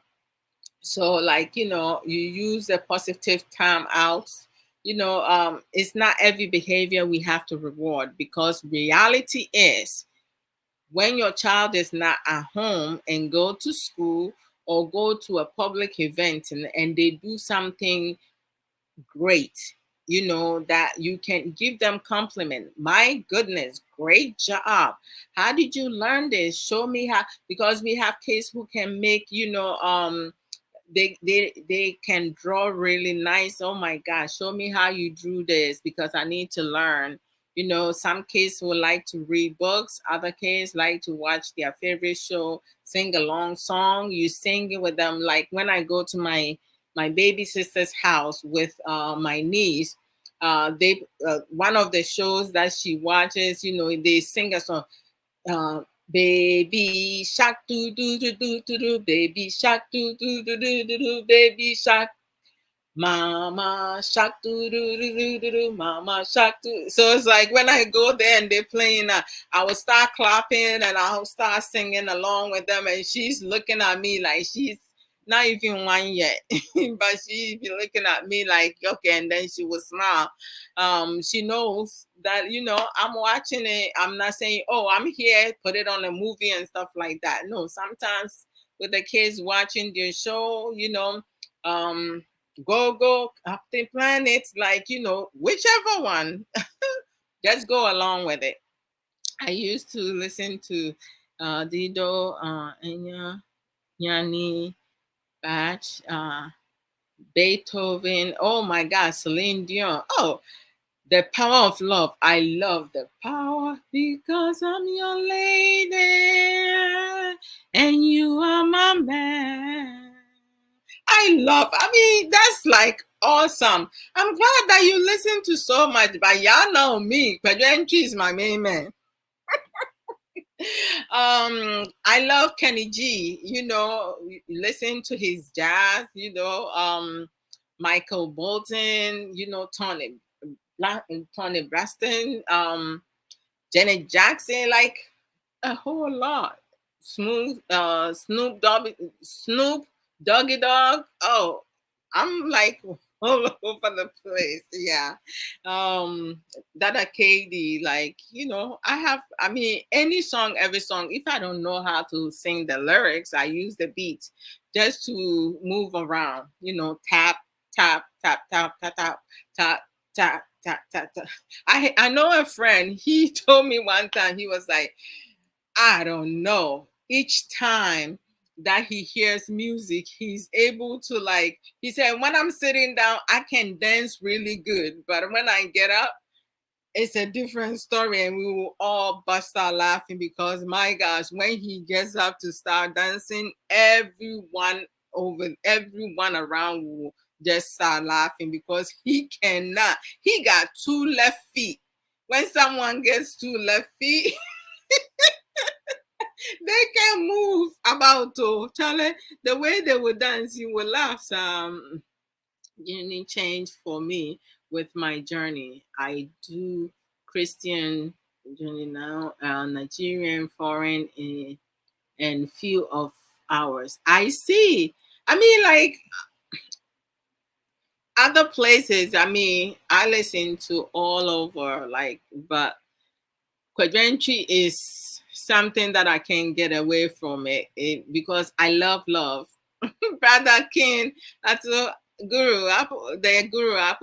So, like, you use the positive time out. It's not every behavior we have to reward, because reality is when your child is not at home and go to school or go to a public event, and they do something great, that you can give them compliment. My goodness, great job. How did you learn this? Show me how. Because we have kids who can make, they can draw really nice. Oh my gosh, show me how you drew this because I need to learn. Some kids would like to read books, other kids like to watch their favorite show, sing a long song. You sing it with them. Like when I go to my baby sister's house with my niece, they one of the shows that she watches, they sing a song, uh, baby shark do do do do do do, baby shark do do do do do do, baby shark, mama shark do do do do do do, mama shark do. So it's like when I go there and they're playing, I will start clapping and I'll start singing along with them, and she's looking at me like she's not even one yet, but she be looking at me like okay, and then she will smile. She knows that I'm watching it. I'm not saying, oh, I'm here, put it on a movie and stuff like that. No, sometimes with the kids watching their show, um go Captain Planet, like whichever one, just go along with it. I used to listen to Dido, Enya, Yani, Bach, Beethoven. Oh my God, Celine Dion. Oh, the power of love. I love the power because I'm your lady and you are my man. I mean, that's like awesome. I'm glad that you listen to so much, but y'all know me. Pedro is my main man. I love Kenny G. Listen to his jazz. Michael Bolton. Tony Braxton. Janet Jackson. Like a whole lot. Snoop Doggy Dog. Oh, I'm like all over the place. Yeah. Um, Dada Katie, like, I mean, any song, every song, if I don't know how to sing the lyrics, I use the beat just to move around, tap, tap, tap, tap, tap, tap, tap, tap, tap, tap, tap. I know a friend, he told me one time, he was like, I don't know. Each time that he hears music, he's able to, like, he said, when I'm sitting down, I can dance really good. But when I get up, it's a different story. And we will all bust out laughing because my gosh, when he gets up to start dancing, everyone around will just start laughing because he cannot. He got two left feet. When someone gets two left feet, they can move about. Oh, Charlie, the way they would dance, you will laugh. Journey change for me with my journey. I do Christian journey now, Nigerian, foreign, and few of hours. I see. I mean, like other places. I mean, I listen to all over, like, but Quadrantry is something that I can't get away from because I love. Brother King, that's a the guru, a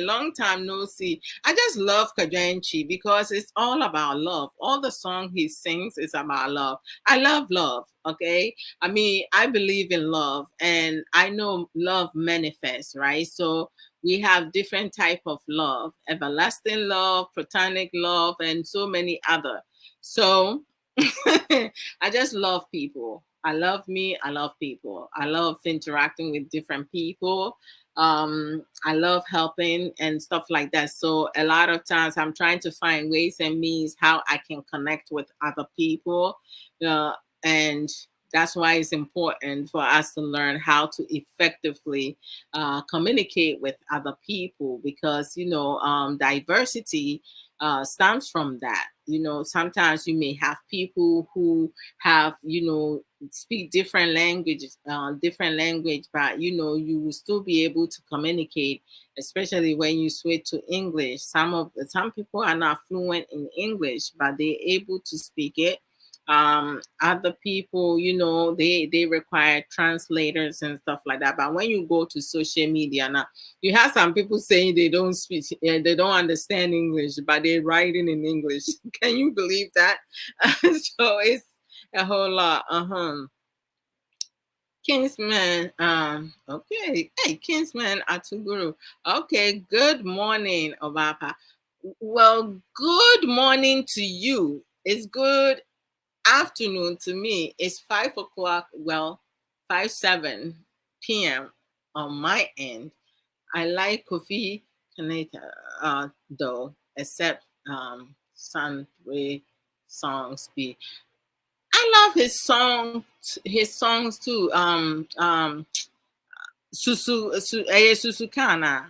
long time no see. I just love Kajanchi because it's all about love. All the song he sings is about love. I love love, okay? I mean, I believe in love and I know love manifests, right? So we have different type of love, everlasting love, platonic love, and so many other. So I just love people. I love me. I love people. I love interacting with different people. I love helping and stuff like that. So a lot of times I'm trying to find ways and means how I can connect with other people. Uh, and that's why it's important for us to learn how to effectively communicate with other people because, diversity stems from that. Sometimes you may have people who have, speak different language, but you will still be able to communicate, especially when you switch to English. Some people are not fluent in English, but they're able to speak it. Other people, they require translators and stuff like that. But when you go to social media now, you have some people saying they don't speak, they don't understand English, but they're writing in English. Can you believe that? So it's a whole lot. Kingsman, okay. Hey, Kingsman Atuguru. Okay, good morning, Obapa. Well, good morning to you. It's good afternoon to me. It's 5 o'clock. Well, 5:07 p.m. on my end. I like coffee Canada, though, except Sandre songs be. I love his songs too. Susukana.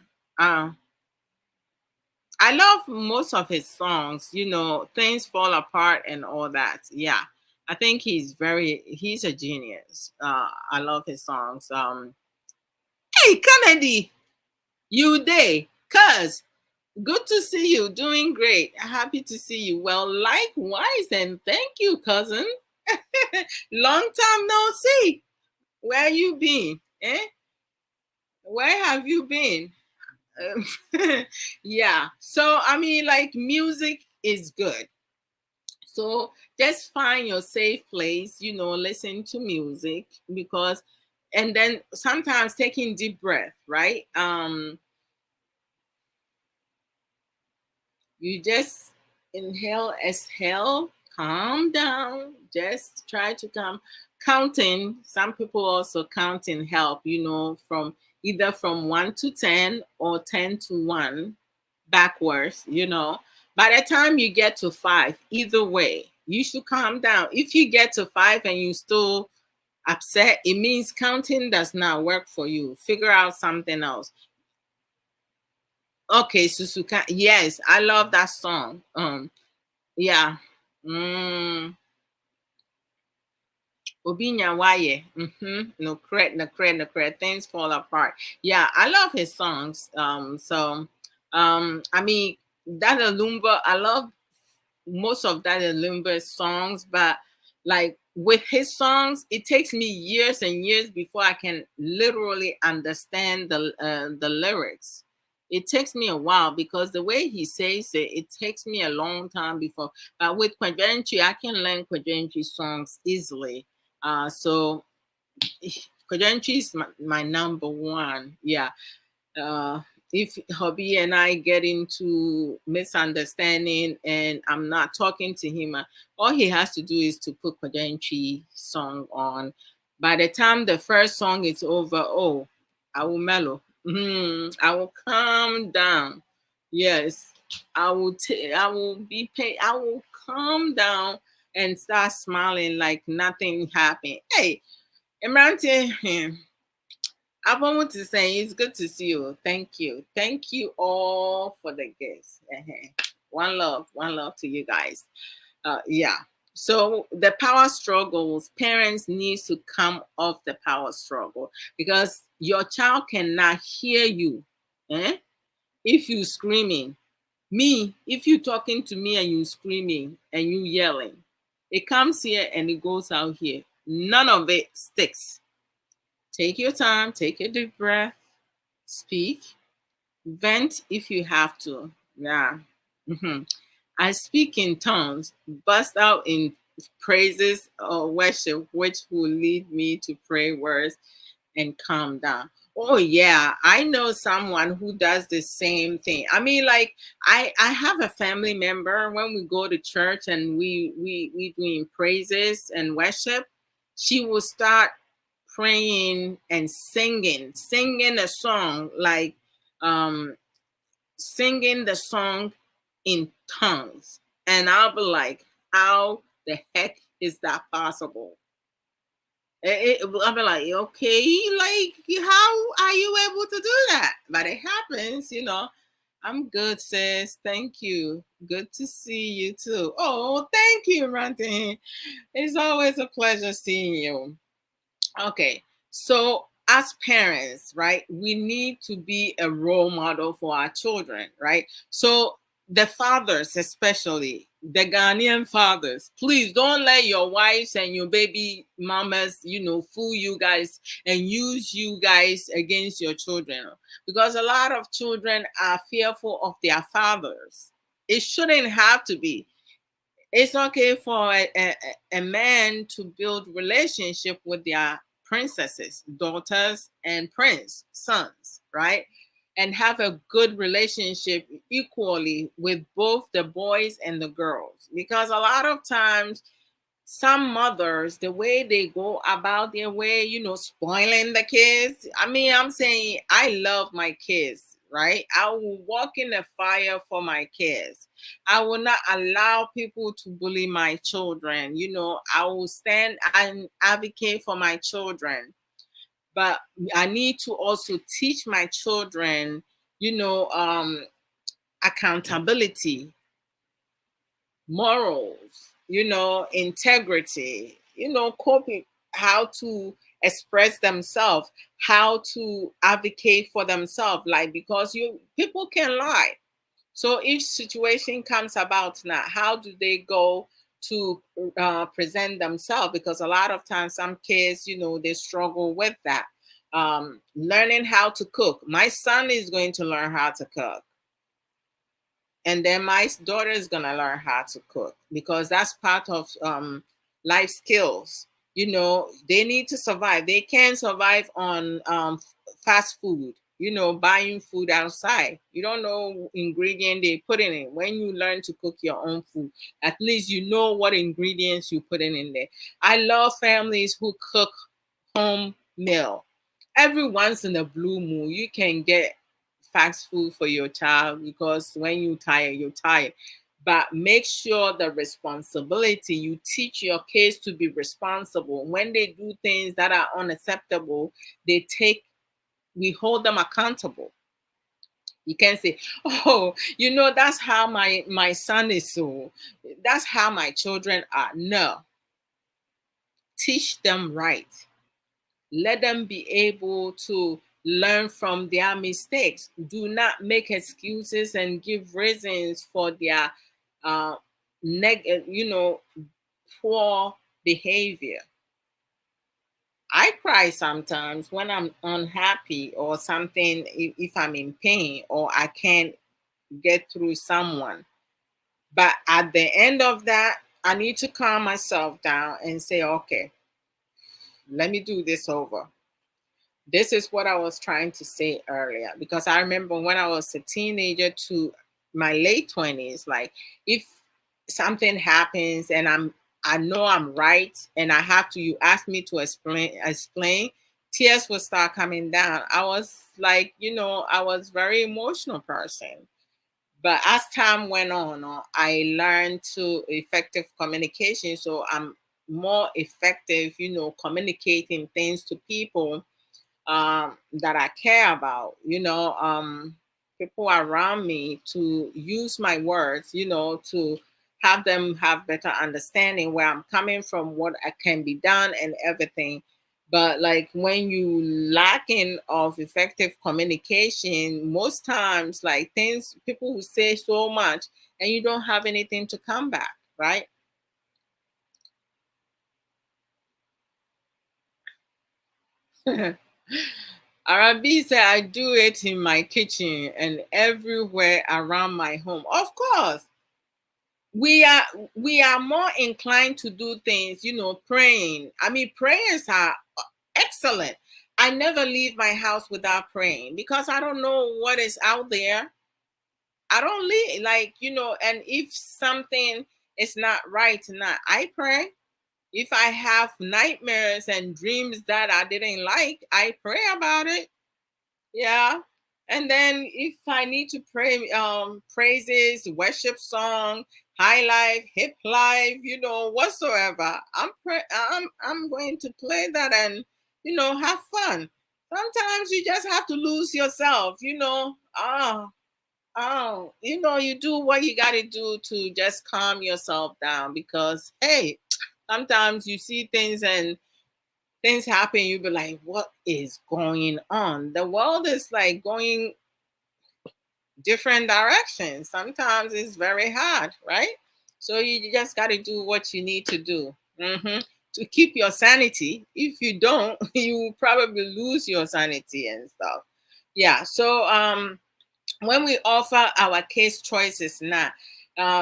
I love most of his songs, Things Fall Apart and all that. Yeah. I think he's a genius. I love his songs. Hey, Kennedy, you day. Cuz, good to see you. Doing great. Happy to see you. Well, likewise, and thank you, cousin. Long time no see. Where you been? Eh? Where have you been? Yeah. So I mean, like music is good. So just find your safe place, listen to music because and then sometimes taking deep breath, right? You just inhale, exhale, calm down, just try to counting. Some people also counting help, from either from 1 to 10 or 10 to 1 backwards. By the time you get to 5, either way, you should calm down. If you get to 5 and you still upset, it means counting does not work for you. Figure out something else. Okay, Susuka. Yes, I love that song. Yeah. Mm, Obinya Waye. No credit, no credit, no credit. Things fall apart. Yeah, I love his songs. I mean, that Lumba, I love most of that Lumba songs, but like with his songs, it takes me years and years before I can literally understand the lyrics. It takes me a while because the way he says it, it takes me a long time before. But with Kwajanchi, I can learn Kwajanchi songs easily. So Kwajanchi is my number one. Yeah. Uh, if Hobby and I get into misunderstanding and I'm not talking to him, all he has to do is to put Kwajanchi song on. By the time the first song is over, oh, I will mellow. I will calm down. Yes, I will be paid. I will calm down and start smiling like nothing happened. Hey, Imran, I want to say it's good to see you. Thank you. Thank you all for the gifts. One love to you guys. Yeah. So the power struggles, parents need to come off the power struggle because your child cannot hear you. Eh? If you screaming, me, if you talking to me and you screaming and you yelling, it comes here and it goes out here. None of it sticks. Take your time, take a deep breath, speak, vent if you have to. Yeah. Mhm. I speak in tongues, bust out in praises or worship, which will lead me to pray words and calm down. Oh yeah, I know someone who does the same thing. I mean, like I have a family member when we go to church and we doing praises and worship, she will start praying and singing a song like um singing the song in tongues. And I'll be like, how the heck is that possible? I'll be like, okay, like, how are you able to do that? But it happens, you know. I'm good, sis. Thank you. Good to see you too. Oh, thank you, Rantin. It's always a pleasure seeing you. Okay. So, as parents, right, we need to be a role model for our children, right? So, the fathers, especially the Ghanaian fathers, please don't let your wives and your baby mamas, fool you guys and use you guys against your children. Because a lot of children are fearful of their fathers. It shouldn't have to be. It's okay for a man to build relationship with their princesses, daughters, and prince sons, right? And have a good relationship equally with both the boys and the girls. Because a lot of times some mothers, the way they go about their way, spoiling the kids. I mean, I'm saying I love my kids, right? I will walk in the fire for my kids. I will not allow people to bully my children. I will stand and advocate for my children. But I need to also teach my children, accountability, morals, integrity, coping, how to express themselves, how to advocate for themselves. Like, because people can lie. So if situation comes about now, how do they go to present themselves? Because a lot of times some kids, they struggle with that. Learning how to cook. My son is going to learn how to cook, and then my daughter is gonna learn how to cook because that's part of life skills. They need to survive. They can't survive on fast food. Buying food outside. You don't know ingredient they put in it. When you learn to cook your own food, at least you know what ingredients you put in there. I love families who cook home meal. Every once in a blue moon, you can get fast food for your child because when you tired, you're tired. But make sure the responsibility, you teach your kids to be responsible. When they do things that are unacceptable, we hold them accountable. You can't say, oh, that's how my son is, so that's how my children are. No, teach them right. Let them be able to learn from their mistakes. Do not make excuses and give reasons for their uh, poor behavior. I cry sometimes when I'm unhappy or something, if I'm in pain or I can't get through someone. But at the end of that, I need to calm myself down and say, okay, let me do this over. This is what I was trying to say earlier, because I remember when I was a teenager to my late 20s, like, if something happens and I know I'm right and I have to, you ask me to explain, tears would start coming down. I was like, I was very emotional person. But as time went on, I learned to effective communication. So I'm more effective, communicating things to people that I care about, people around me, to use my words, to have them have better understanding where I'm coming from, what I can be done, and everything. But like when you lacking of effective communication, most times like things people who say so much and you don't have anything to come back, right? Arabi said I do it in my kitchen and everywhere around my home. Of course, we are we are more inclined to do things, praying. I mean, prayers are excellent. I never leave my house without praying because I don't know what is out there. I don't leave and if something is not right tonight, I pray. If I have nightmares and dreams that I didn't like, I pray about it. Yeah. And then if I need to pray praises, worship song, high life, hip life, whatsoever, I'm going to play that and have fun. Sometimes you just have to lose yourself, you do what you got to do to just calm yourself down because hey, sometimes you see things and things happen, you be like, what is going on? The world is like going different directions. Sometimes it's very hard, right? So you just got to do what you need to do, to keep your sanity. If you don't, you will probably lose your sanity and stuff. Yeah. So when we offer our kids choices now,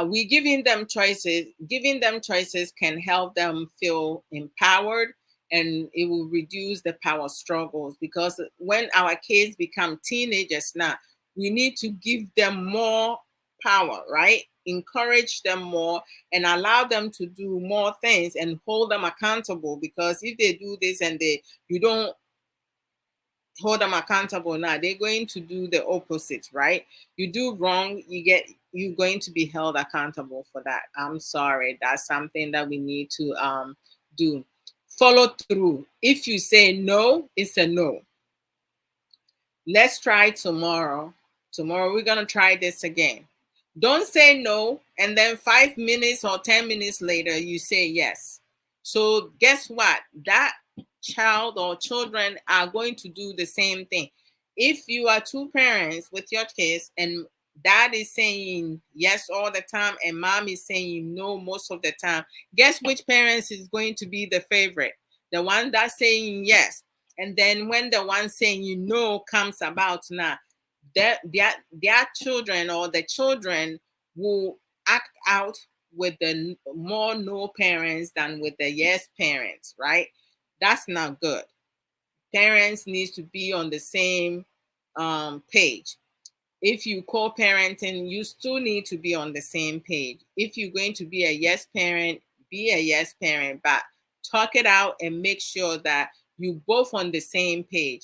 we giving them choices can help them feel empowered, and it will reduce the power struggles because when our kids become teenagers now, we need to give them more power, right? Encourage them more and allow them to do more things and hold them accountable, because if they do this and you don't hold them accountable now, they're going to do the opposite, right? You do wrong, you're going to be held accountable for that. I'm sorry, that's something that we need to do. Follow through. If you say no, it's a no. Let's try tomorrow. Tomorrow we're going to try this again. Don't say no and then 5 minutes or 10 minutes later you say yes. So guess what? That child or children are going to do the same thing. If you are two parents with your kids and dad is saying yes all the time and mom is saying no most of the time, guess which parents is going to be the favorite? The one that's saying yes. And then when the one saying comes about now, their children or the children will act out with the more no parents than with the yes parents, right? That's not good. Parents needs to be on the same page. If you co-parenting, you still need to be on the same page. If you're going to be a yes parent, be a yes parent, but talk it out and make sure that you both on the same page.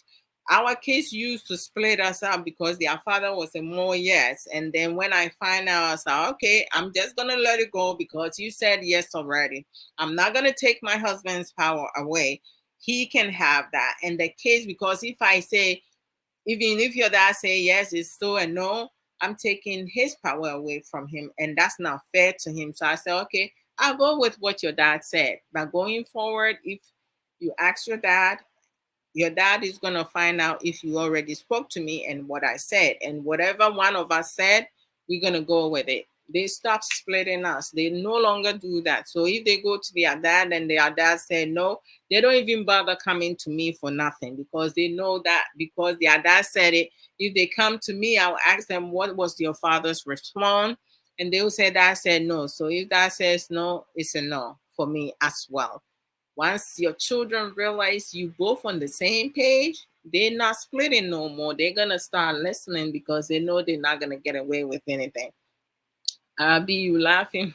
Our kids used to split us up because their father was a more yes. And then when I find out, I was like, okay, I'm just gonna let it go because you said yes already. I'm not gonna take my husband's power away. He can have that. And the kids, because if I say, even if your dad say yes, it's still a no, I'm taking his power away from him, and that's not fair to him. So I said, okay, I'll go with what your dad said. But going forward, if you ask your dad is going to find out if you already spoke to me and what I said. And whatever one of us said, we're going to go with it. They stop splitting us. They no longer do that. So if they go to their dad and their dad said no, they don't even bother coming to me for nothing, because they know that because their dad said it, if they come to me, I'll ask them, what was your father's response? And they will say, dad said no. So if dad says no, it's a no for me as well. Once your children realize you both on the same page, they're not splitting no more. They're gonna start listening because they know they're not gonna get away with anything. Be you laughing?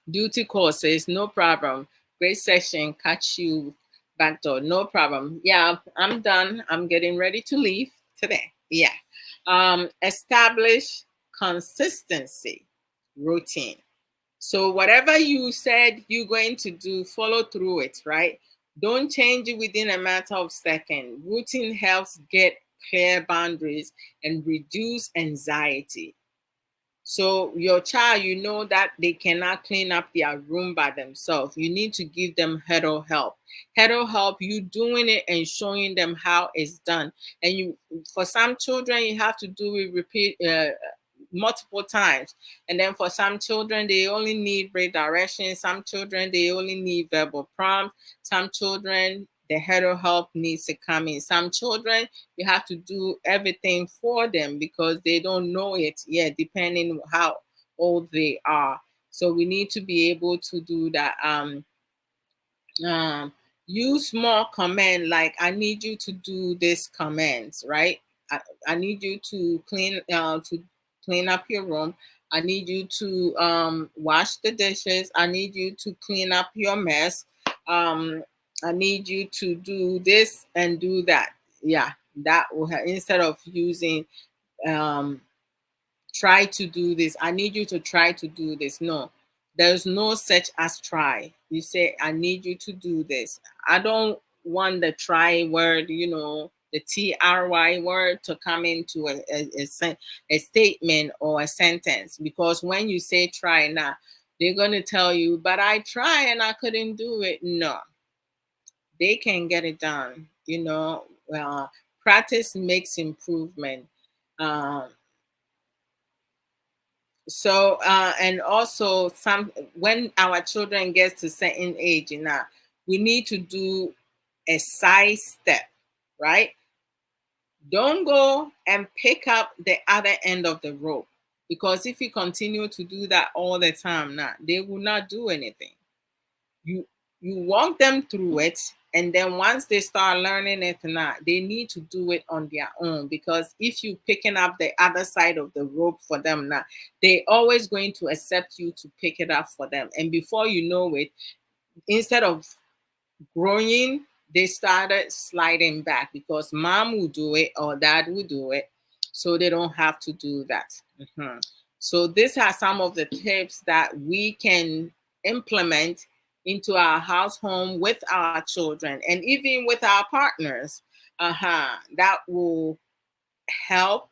Duty call says no problem. Great session. Catch you Back door, no problem. Yeah, I'm done. I'm getting ready to leave today. Yeah. Establish consistency, routine. So whatever you said you're going to do, follow through it, right? Don't change it within a matter of seconds. Routine helps get clear boundaries and reduce anxiety. So your child, you know that they cannot clean up their room by themselves. You need to give them header help. Header help, you doing it and showing them how it's done. And you, for some children, you have to do it repeat multiple times. And then for some children, they only need redirection. Some children, they only need verbal prompt. Some children, the header help needs to come in. Some children, you have to do everything for them because they don't know it yet, depending how old they are. So we need to be able to do that. Um, Use more command like I need you to do this commands, right? I need you to clean up your room. I need you to wash the dishes. I need you to clean up your mess. Um, I need you to do this and do that. Yeah, that will have, instead of using um, try to do this. I need you to try to do this. No, there's no such as try. You say, I need you to do this. I don't want the try word, the TRY word to come into a statement or a sentence. Because when you say try now, they're going to tell you, but I tried and I couldn't do it. No, they can get it done. Practice makes improvement. Um, and also some when our children get to certain age, we need to do a side step, right? Don't go and pick up the other end of the rope, because if you continue to do that all the time, now they will not do anything. You you walk them through it, and then once they start learning it now, they need to do it on their own, because if you picking up the other side of the rope for them now, they always going to accept you to pick it up for them, and before you know it, instead of growing, they started sliding back because mom will do it or dad will do it. So they don't have to do that. Mhm. So these are some of the tips that we can implement into our house home with our children and even with our partners. That will help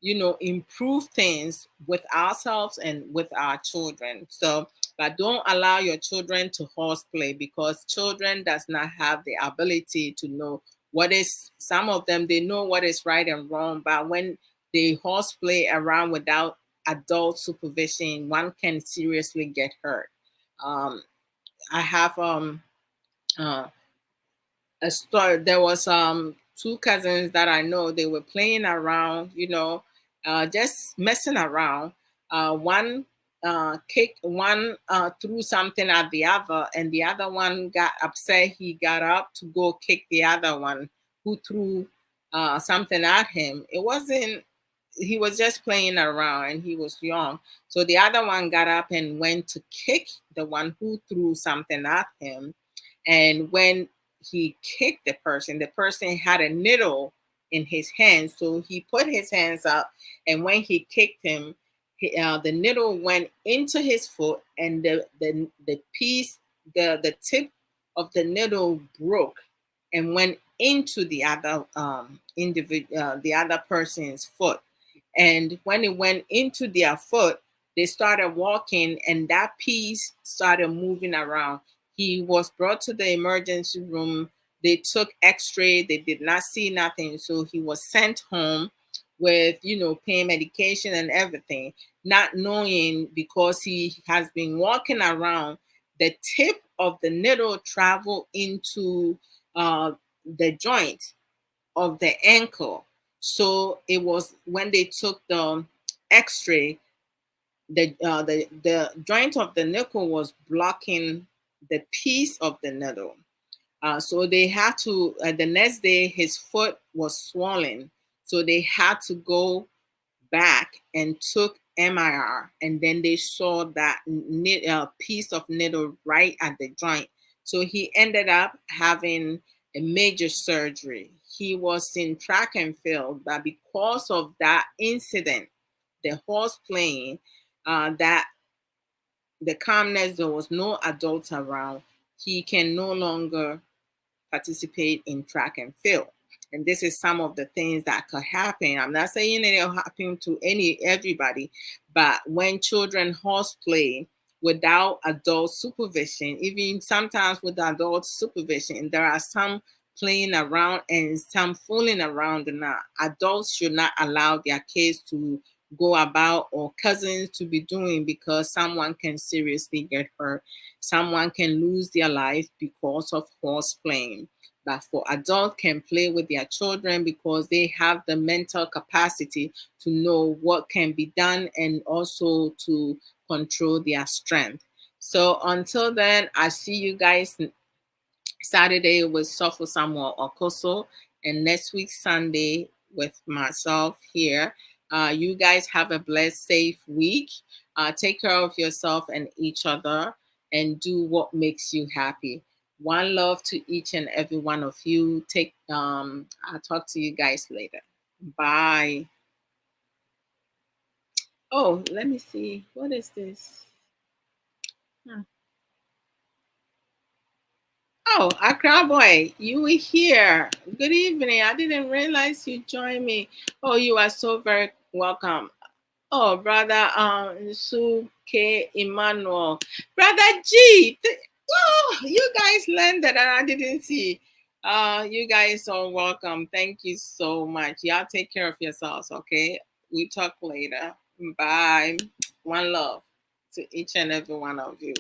improve things with ourselves and with our children. So but don't allow your children to horseplay, because children does not have the ability to know what is, some of them they know what is right and wrong, but when they horseplay around without adult supervision, one can seriously get hurt. um, I have uh, a story. There was two cousins that I know. They were playing around, just messing around. One kicked one, threw something at the other, and the other one got upset. He got up to go kick the other one who threw something at him. It wasn't. He was just playing around, and he was young. So the other one got up and went to kick the one who threw something at him, and when he kicked the person had a needle in his hand. So he put his hands up, and when he kicked him, the needle went into his foot, and the piece, the tip of the needle broke and went into the other the other person's foot. And when it went into their foot, they started walking, and that piece started moving around. He was brought to the emergency room. They took x-ray. They did not see nothing. So he was sent home with, pain medication and everything, not knowing, because he has been walking around, the tip of the needle traveled into the joint of the ankle. So it was when they took the x-ray, the joint of the nickel was blocking the piece of the needle. So they had to, the next day his foot was swollen. So they had to go back and took MIR, and then they saw that piece of needle right at the joint. So he ended up having a major surgery. He was in track and field, but because of that incident, the horse playing, that the calmness, there was no adults around, he can no longer participate in track and field. And this is some of the things that could happen. I'm not saying it'll happen to everybody, but when children horseplay without adult supervision, even sometimes with adult supervision, there are some playing around and some fooling around. And adults should not allow their kids to go about, or cousins to be doing, because someone can seriously get hurt. Someone can lose their life because of horse playing. But for adults can play with their children because they have the mental capacity to know what can be done and also to control their strength. So until then, I see you guys Saturday with Sopho Samuel Okoso, and next week Sunday with myself here. You guys have a blessed, safe week. Take care of yourself and each other, and do what makes you happy. One love to each and every one of you. I'll talk to you guys later. Bye. Oh, let me see. What is this? Hmm. Oh, Accra boy, you were here. Good evening. I didn't realize you joined me. Oh, you are so very welcome. Oh, brother, Su K Emmanuel, brother G. Oh, you guys landed and I didn't see. You guys are welcome. Thank you so much. Y'all take care of yourselves. Okay, we talk later. Bye. One love to each and every one of you.